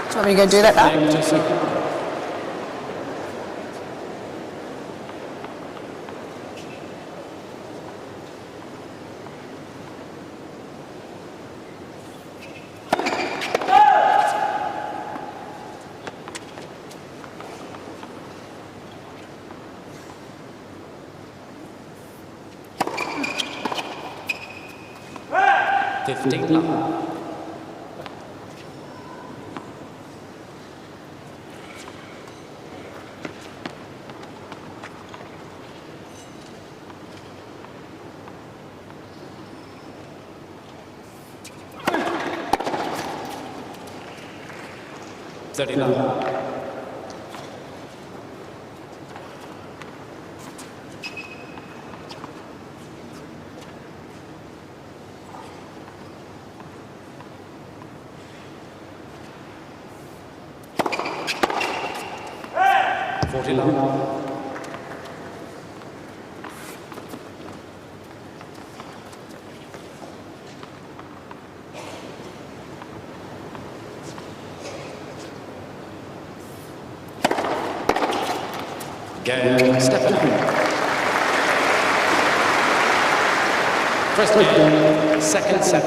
you want me to go do that now? Radek Stepanek. First game, second set.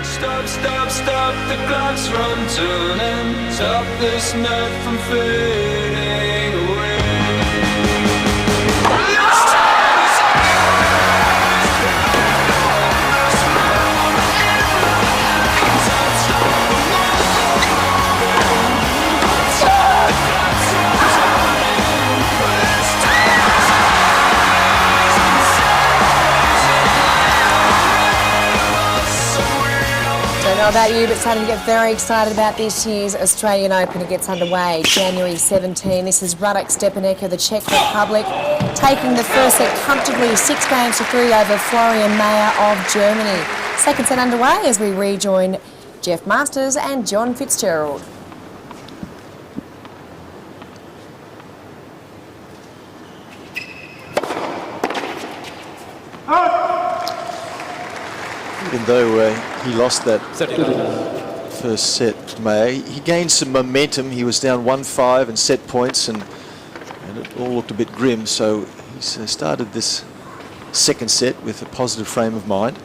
Stop, stop, stop, the clock's run turning. Stop this night from fading away. Don't know about you, but starting to get very excited about this year's Australian Open. It gets underway January 17. This is Radek Stepanek of the Czech Republic taking the first set comfortably 6-3 over Florian Mayer of Germany. Second set underway as we rejoin Jeff Masters and John Fitzgerald. Even though he lost that first set, Mayer, he gained some momentum. He was down 1-5 in set points, and it all looked a bit grim. So he's started this second set with a positive frame of mind.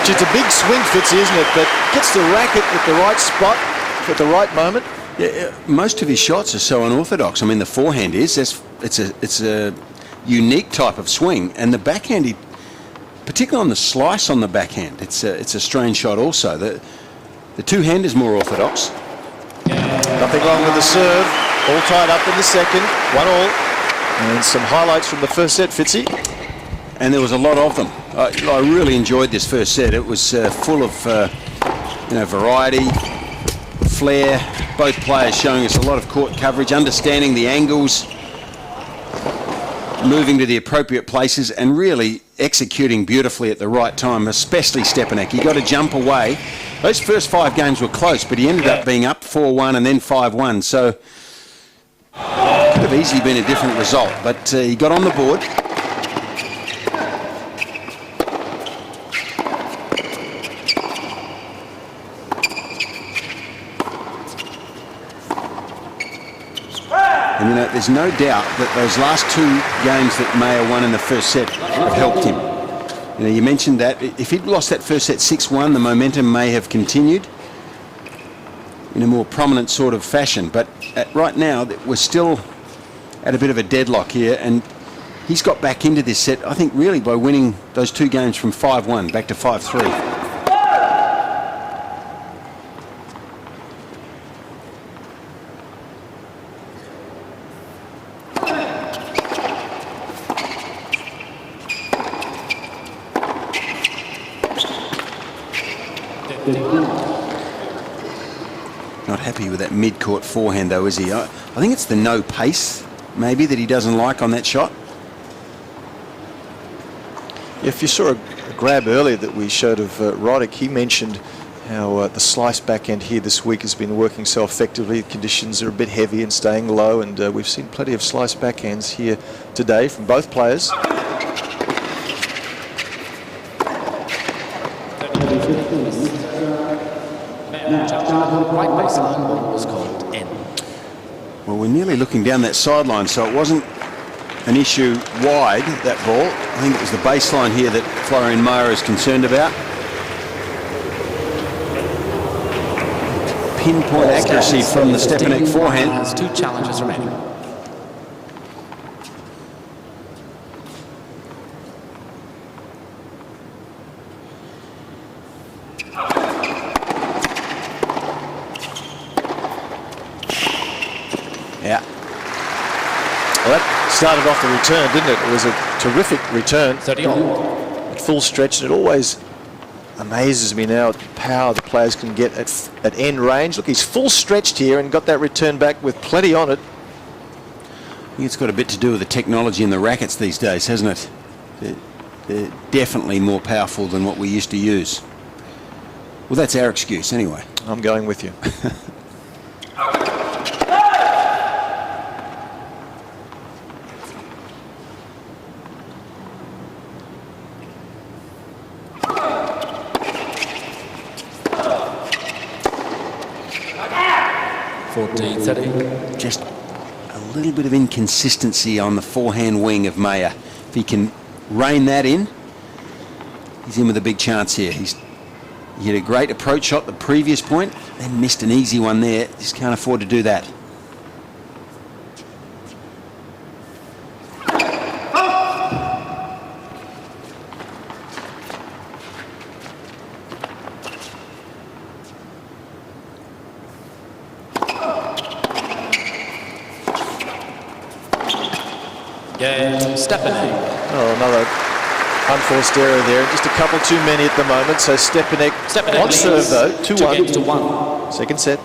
It's a big swing, Fitzy, isn't it? But gets the racket at the right spot at the right moment. Yeah, most of his shots are so unorthodox. I mean, the forehand is it's a unique type of swing, and the backhand, particularly on the slice on the backhand, it's a strange shot also. The two-hand is more orthodox. Nothing wrong with the serve. All tied up in the second. 1-1. And some highlights from the first set, Fitzy. And there was a lot of them. I really enjoyed this first set. It was full of variety, flair. Both players showing us a lot of court coverage, understanding the angles, moving to the appropriate places, and really executing beautifully at the right time, especially Stepanek. He got a jump away. Those first 5 games were close, but he ended up being up 4-1 and then 5-1. So could have easily been a different result, but he got on the board. And you know, there's no doubt that those last 2 games that Mayer won in the first set have helped him. You know, you mentioned that if he'd lost that first set 6-1, the momentum may have continued. in a more prominent sort of fashion. But right now, we're still at a bit of a deadlock here, and he's got back into this set, I think, really by winning those 2 games from 5-1 back to 5-3. Not happy with that mid-court forehand, though, is he? I think it's the no pace, maybe, that he doesn't like on that shot. If you saw a grab earlier that we showed of Radek, he mentioned how the slice backhand here this week has been working so effectively. Conditions are a bit heavy and staying low, and we've seen plenty of slice backhands here today from both players. Right baseline ball was called in. Well, we're nearly looking down that sideline, so it wasn't an issue wide, that ball. I think it was the baseline here that Florian Mayer is concerned about. Pinpoint accuracy from the Stepanek forehand. Has 2 challenges remaining. Yeah. Well, that started off the return, didn't it? It was a terrific return. 30 all. At full stretch, and it always amazes me now the power the players can get at end range. Look, he's full stretched here and got that return back with plenty on it. I think it's got a bit to do with the technology in the rackets these days, hasn't it? They're definitely more powerful than what we used to use. Well, that's our excuse anyway. I'm going with you. Just a little bit of inconsistency on the forehand wing of Mayer. If he can rein that in, he's in with a big chance here. He hit a great approach shot the previous point, then missed an easy one there. Just can't afford to do that. Stepanek. Oh, another unforced error there. Just a couple too many at the moment. So Stepanek on serve though, 2-1. 2-1. Second set.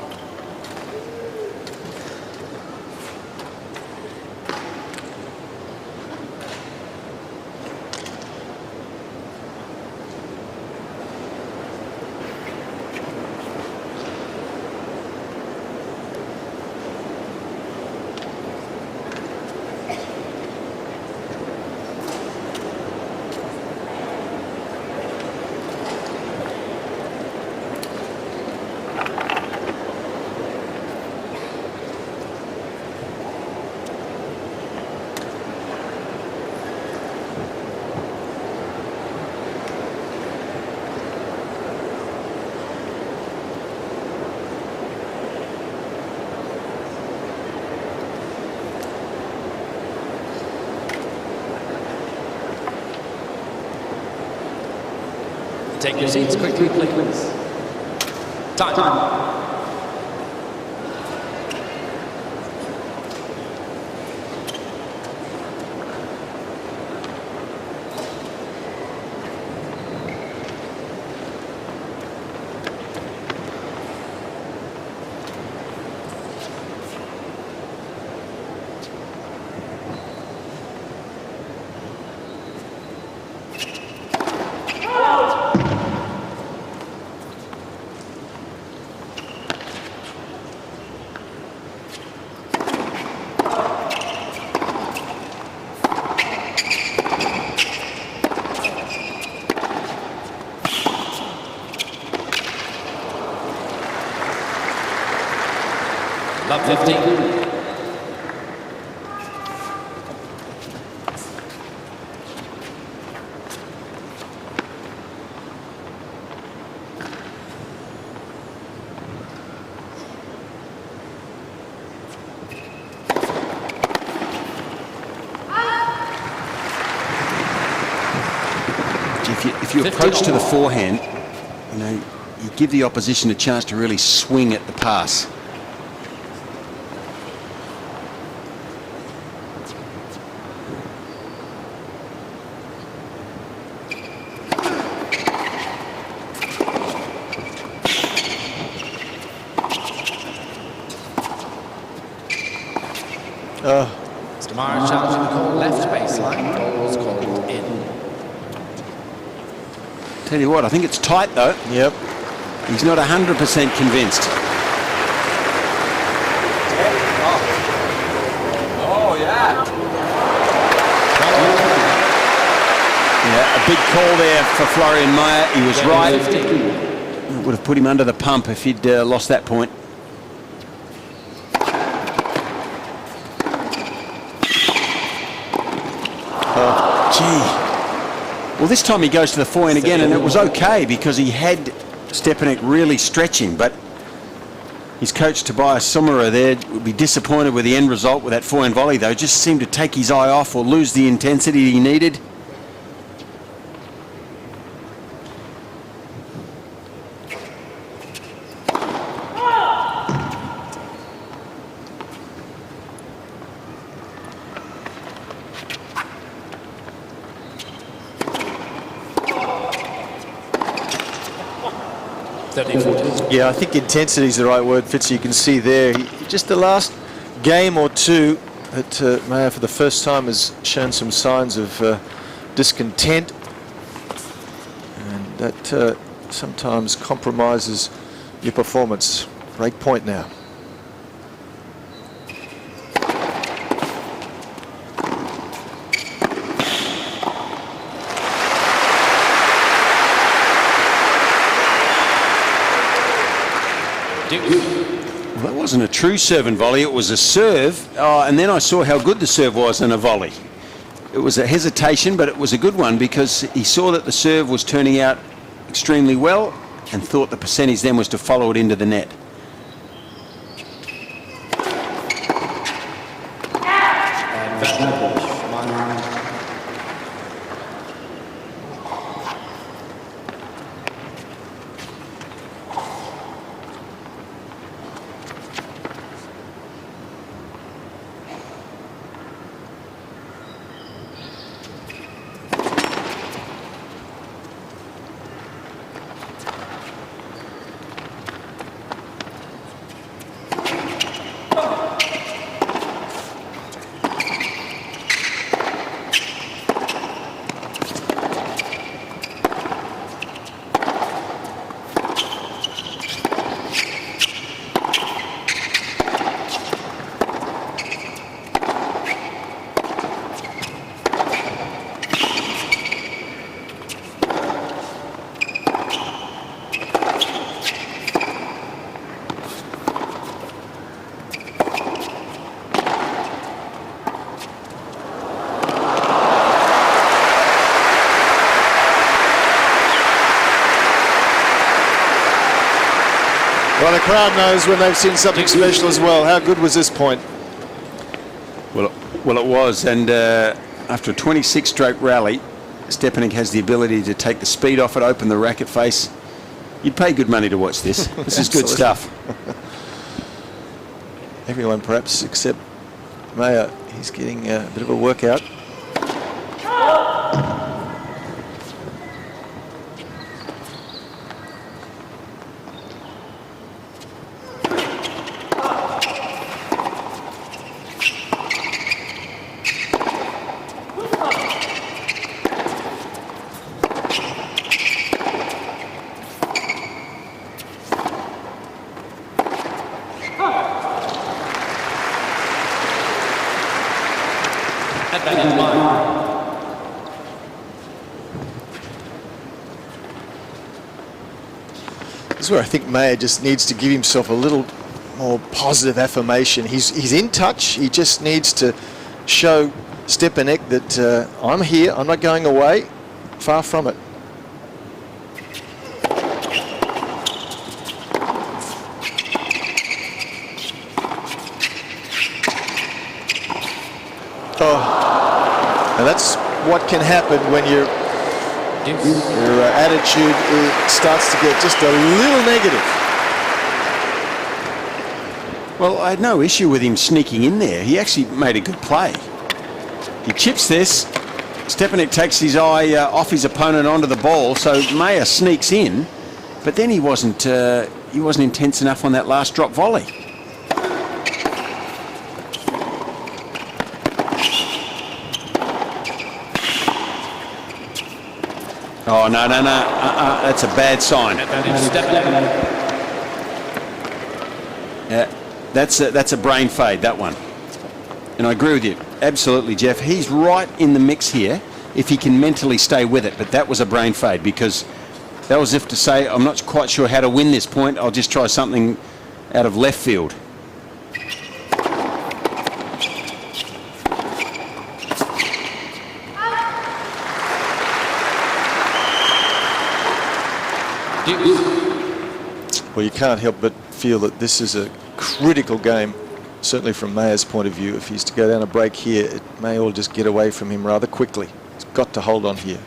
Take your seats quickly, please. Time. Love 15. If you approach to the forehand, you know, you give the opposition a chance to really swing at the pass. Mayer challenging the call left baseline. Goal was called in. Tell you what, I think it's tight though. Yep. He's not 100% convinced. Oh, yeah. Yeah, a big call there for Florian Mayer. He was right. It would have put him under the pump if he'd lost that point. Well, this time he goes to the forehand again, and it was okay because he had Stepanek really stretching, but his coach Tobias Summerer there would be disappointed with the end result with that forehand volley, though. Just seemed to take his eye off or lose the intensity he needed. Yeah, I think intensity is the right word, Fitz. You can see there, just the last game or two that Mayer for the first time has shown some signs of discontent, and that sometimes compromises your performance. Break point now. Well, that wasn't a true serve and volley, it was a serve, and then I saw how good the serve was in a volley. It was a hesitation, but it was a good one because he saw that the serve was turning out extremely well and thought the percentage then was to follow it into the net. Well, the crowd knows when they've seen something special as well. How good was this point? Well, it was, and after a 26-stroke rally, Stepanek has the ability to take the speed off it, open the racket face. You'd pay good money to watch this. This is good stuff. Everyone perhaps except Mayer. He's getting a bit of a workout. This is where I think Mayer just needs to give himself a little more positive affirmation. He's in touch. He just needs to show Stepanek that I'm here, I'm not going away. Far from it. Oh, and that's what can happen when you're Their attitude starts to get just a little negative. Well, I had no issue with him sneaking in there. He actually made a good play. He chips this. Stepanek takes his eye off his opponent onto the ball, so Mayer sneaks in, but then he wasn't intense enough on that last drop volley. Oh, no. That's a bad sign. That's a brain fade, that one. And I agree with you. Absolutely, Jeff. He's right in the mix here if he can mentally stay with it. But that was a brain fade because that was as if to say, I'm not quite sure how to win this point. I'll just try something out of left field. Well, you can't help but feel that this is a critical game, certainly from Mayer's point of view. If he's to go down a break here, it may all just get away from him rather quickly. He's got to hold on here.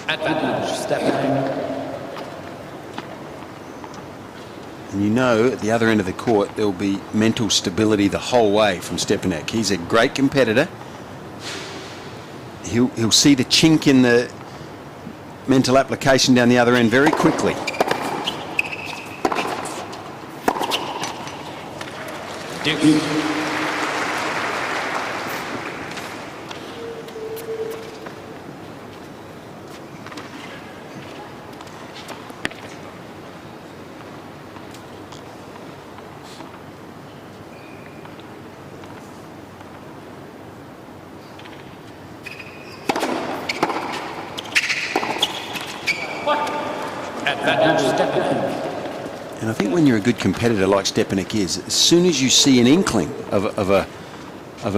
Advantage, Stepanek. And you know, at the other end of the court, there'll be mental stability the whole way from Stepanek. He's a great competitor. He'll see the chink in the mental application down the other end very quickly. And I think when you're a good competitor like Stepanek is, as soon as you see an inkling of a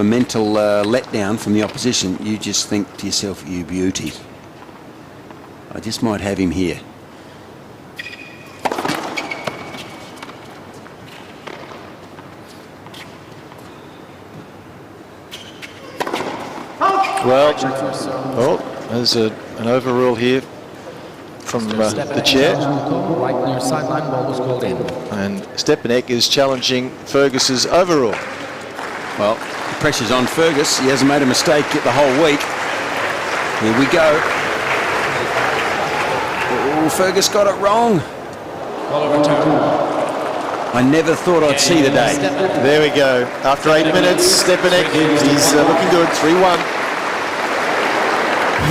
mental letdown from the opposition, you just think to yourself, you beauty. I just might have him here. Well, there's an overrule here from the chair. Right near sideline, ball was called in. And Stepanek is challenging Fergus's overrule. Well, the pressure's on Fergus. He hasn't made a mistake the whole week. Here we go. Oh, Fergus got it wrong. I never thought I'd see the day. There we go. After 8 minutes, Stepanek, he's looking good, 3-1.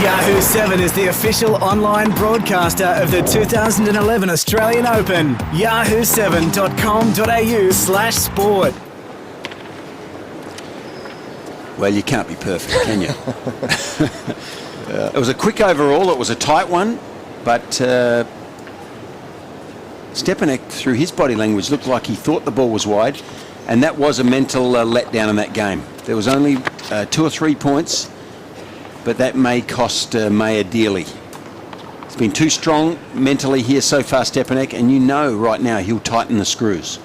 Yahoo 7 is the official online broadcaster of the 2011 Australian Open. yahoo7.com.au/sport. Well, you can't be perfect, can you? It was a quick overall. It was a tight one, but Stepanek, through his body language, looked like he thought the ball was wide, and that was a mental letdown in that game. There was only 2 or 3 points, but that may cost Mayer dearly. It's been too strong mentally here so far, Stepanek, and you know right now he'll tighten the screws.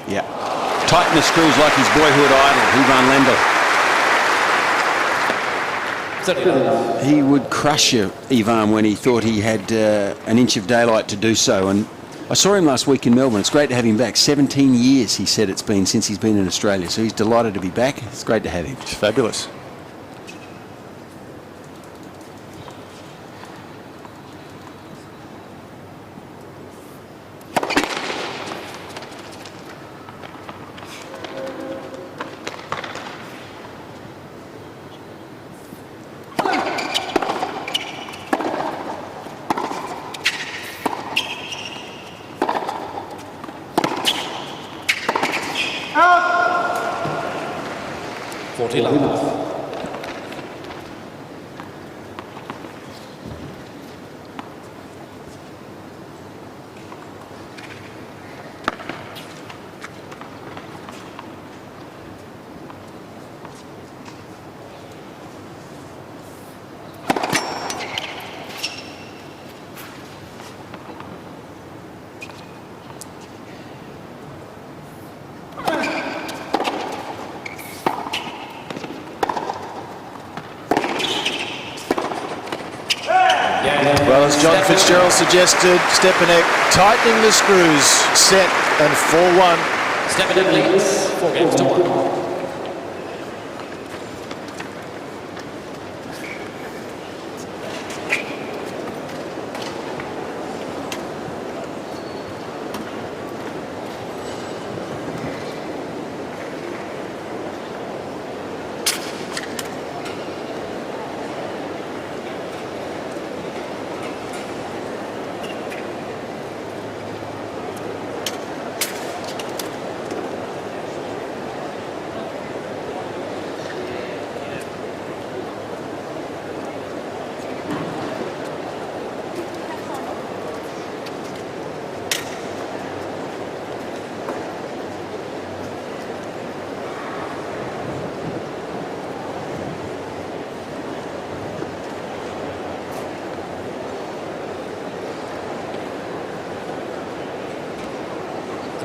Yeah, tighten the screws like his boyhood idol, Ivan Lendl. He would crush you, Ivan, when he thought he had an inch of daylight to do so. And I saw him last week in Melbourne. It's great to have him back. 17 years, he said it's been since he's been in Australia. So he's delighted to be back. It's great to have him. It's fabulous. 40 love. Well, as John Fitzgerald suggested, Stepanek tightening the screws, set and 4-1. Stepanek leads 4 games to 1.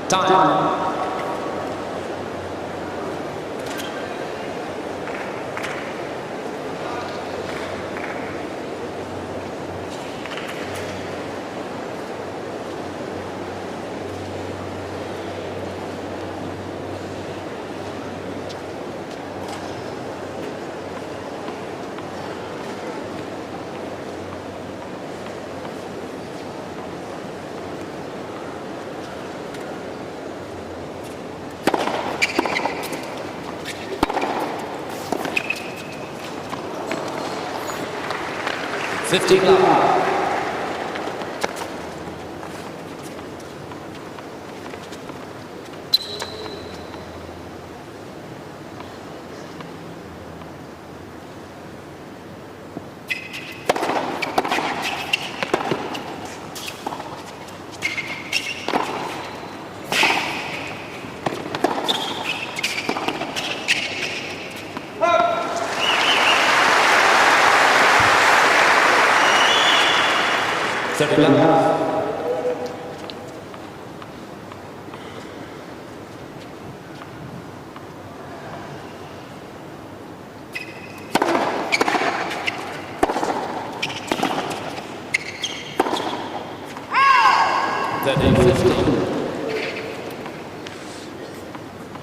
Time. $15 love.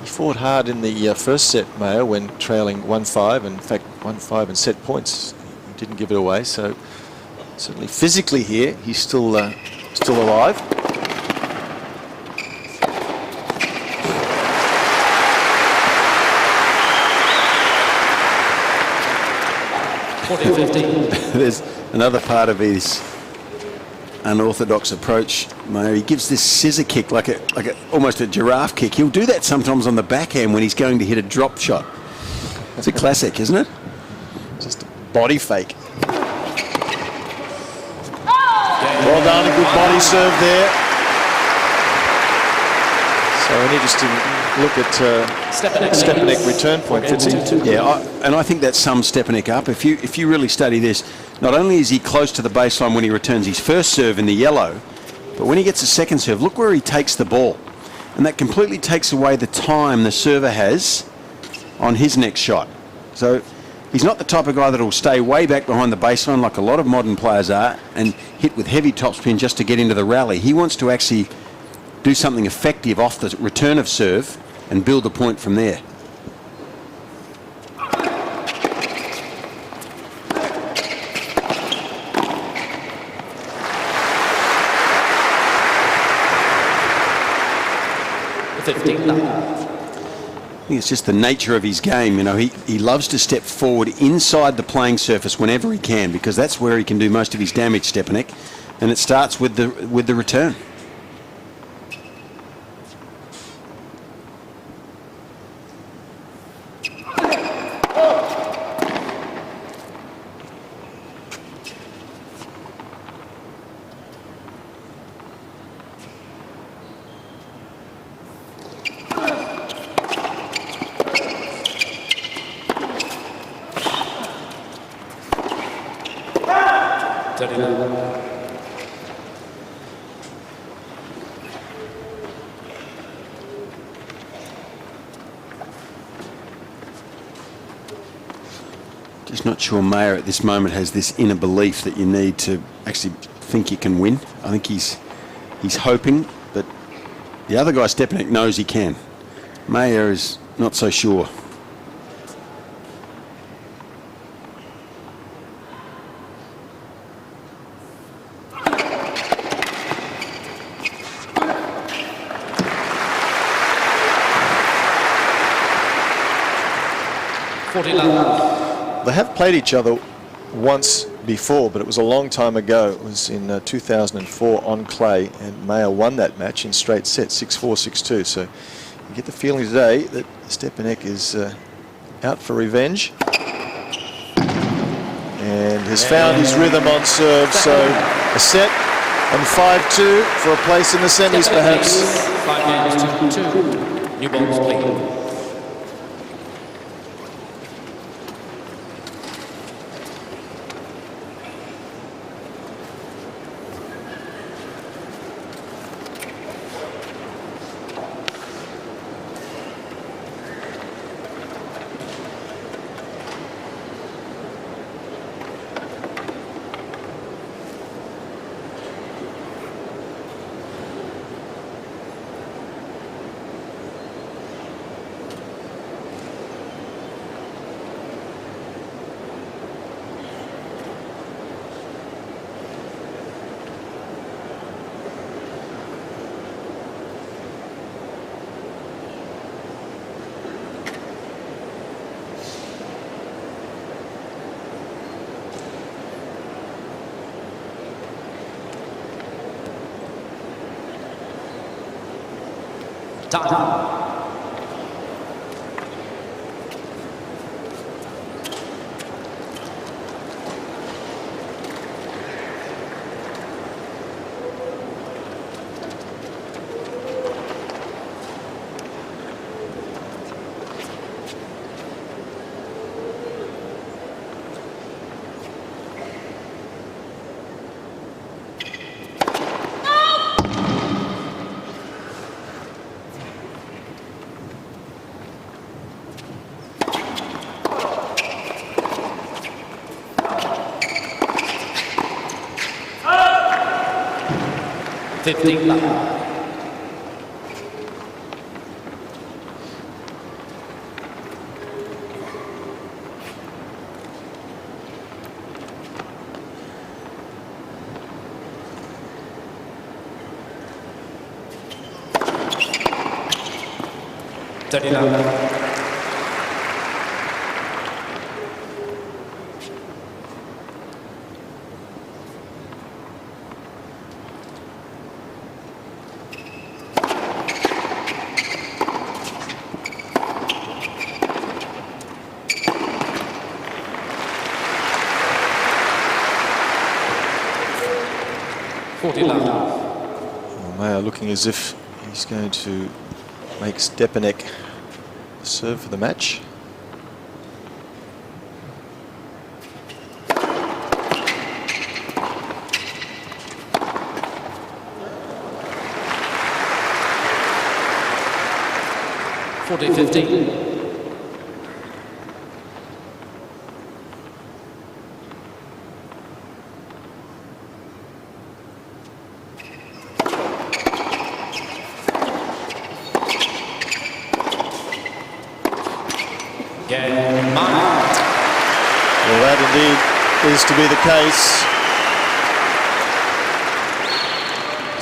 He fought hard in the first set, Mayer, when trailing 1-5, and in fact 1-5 in set points. He didn't give it away, so certainly physically here he's still alive. There's another part of his unorthodox approach, Mayer. He gives this scissor kick like almost a giraffe kick. He'll do that sometimes on the backhand when he's going to hit a drop shot. It's a classic, isn't it? Just a body fake. Well done, a good body serve there. So an interesting look at Stepanek return point, Fitzy. Yeah, and I think that sums Stepanek up. If you really study this, not only is he close to the baseline when he returns his first serve in the yellow, but when he gets a second serve, look where he takes the ball. And that completely takes away the time the server has on his next shot. So he's not the type of guy that will stay way back behind the baseline like a lot of modern players are and hit with heavy topspin just to get into the rally. He wants to actually do something effective off the return of serve and build a point from there. I think it's just the nature of his game. You know, he loves to step forward inside the playing surface whenever he can, because that's where he can do most of his damage, Stepanek. And it starts with the return. Just not sure Mayer at this moment has this inner belief that you need to actually think you can win. I think he's hoping, but the other guy, Stepanek, knows he can. Mayer is not so sure. They have played each other once before, but it was a long time ago. It was in 2004 on clay, and Mayer won that match in straight sets, 6-4, 6-2. So you get the feeling today that Stepanek is out for revenge and has found his rhythm on serve. So a set and 5-2 for a place in the semis, perhaps. 5 games to 2. New balls played. Time. Mayer looking as if he's going to make Stepanek serve for the match. Well, that indeed is to be the case.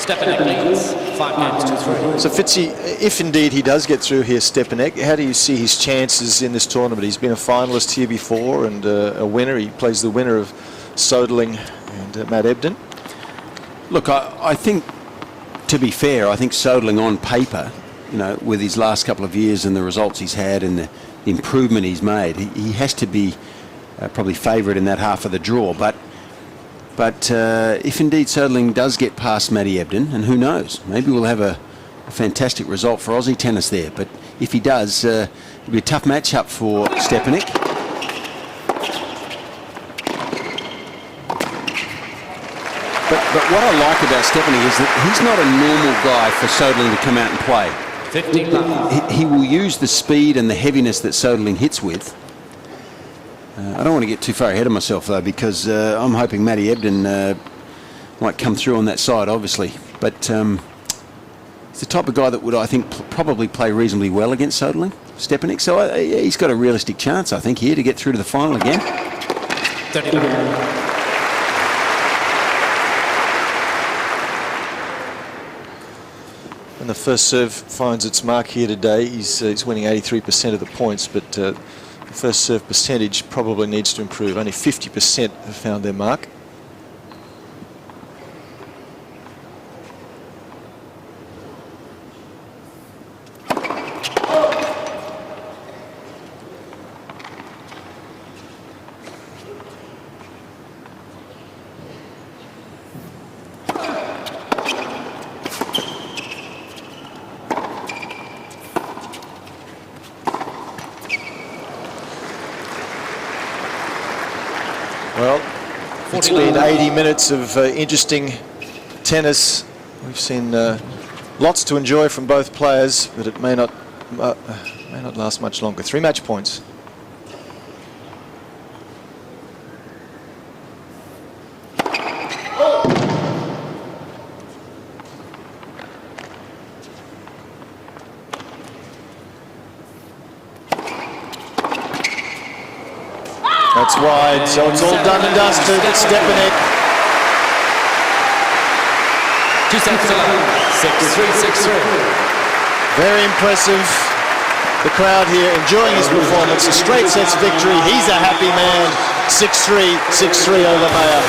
Stepanek leads 5 games to 3. So Fitzy, if indeed he does get through here, Stepanek, how do you see his chances in this tournament? He's been a finalist here before and a winner. He plays the winner of Soderling and Matt Ebden. Look, I think, to be fair, I think Soderling on paper, you know, with his last couple of years and the results he's had and the improvement he's made, he has to be probably favourite in that half of the draw. But if indeed Soderling does get past Matty Ebden, and who knows, maybe we'll have a fantastic result for Aussie tennis there. But if he does, it'll be a tough matchup for Stepanek. But what I like about Stepanek is that he's not a normal guy for Soderling to come out and play. 15 love. He will use the speed and the heaviness that Soderling hits with. I don't want to get too far ahead of myself, though, because I'm hoping Matty Ebden might come through on that side, obviously. But he's the type of guy that would, I think, probably play reasonably well against Soderling, Stepanek. So yeah, he's got a realistic chance, I think, here to get through to the final again. 30 love. When the first serve finds its mark here today, he's winning 83% of the points, but the first serve percentage probably needs to improve. Only 50% have found their mark. Well, it's been 80 minutes of interesting tennis. We've seen lots to enjoy from both players, but it may not last much longer. 3 match points. That's wide, so it's all done and dusted. Stepanek. 2 sets to love. 6-3, 6-3. Very impressive. The crowd here enjoying his performance. A straight sets victory. He's a happy man. 6-3, 6-3 over Mayer.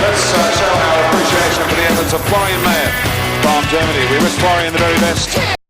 Let's show our appreciation for the efforts of Florian Mayer from Germany. We wish Florian the very best.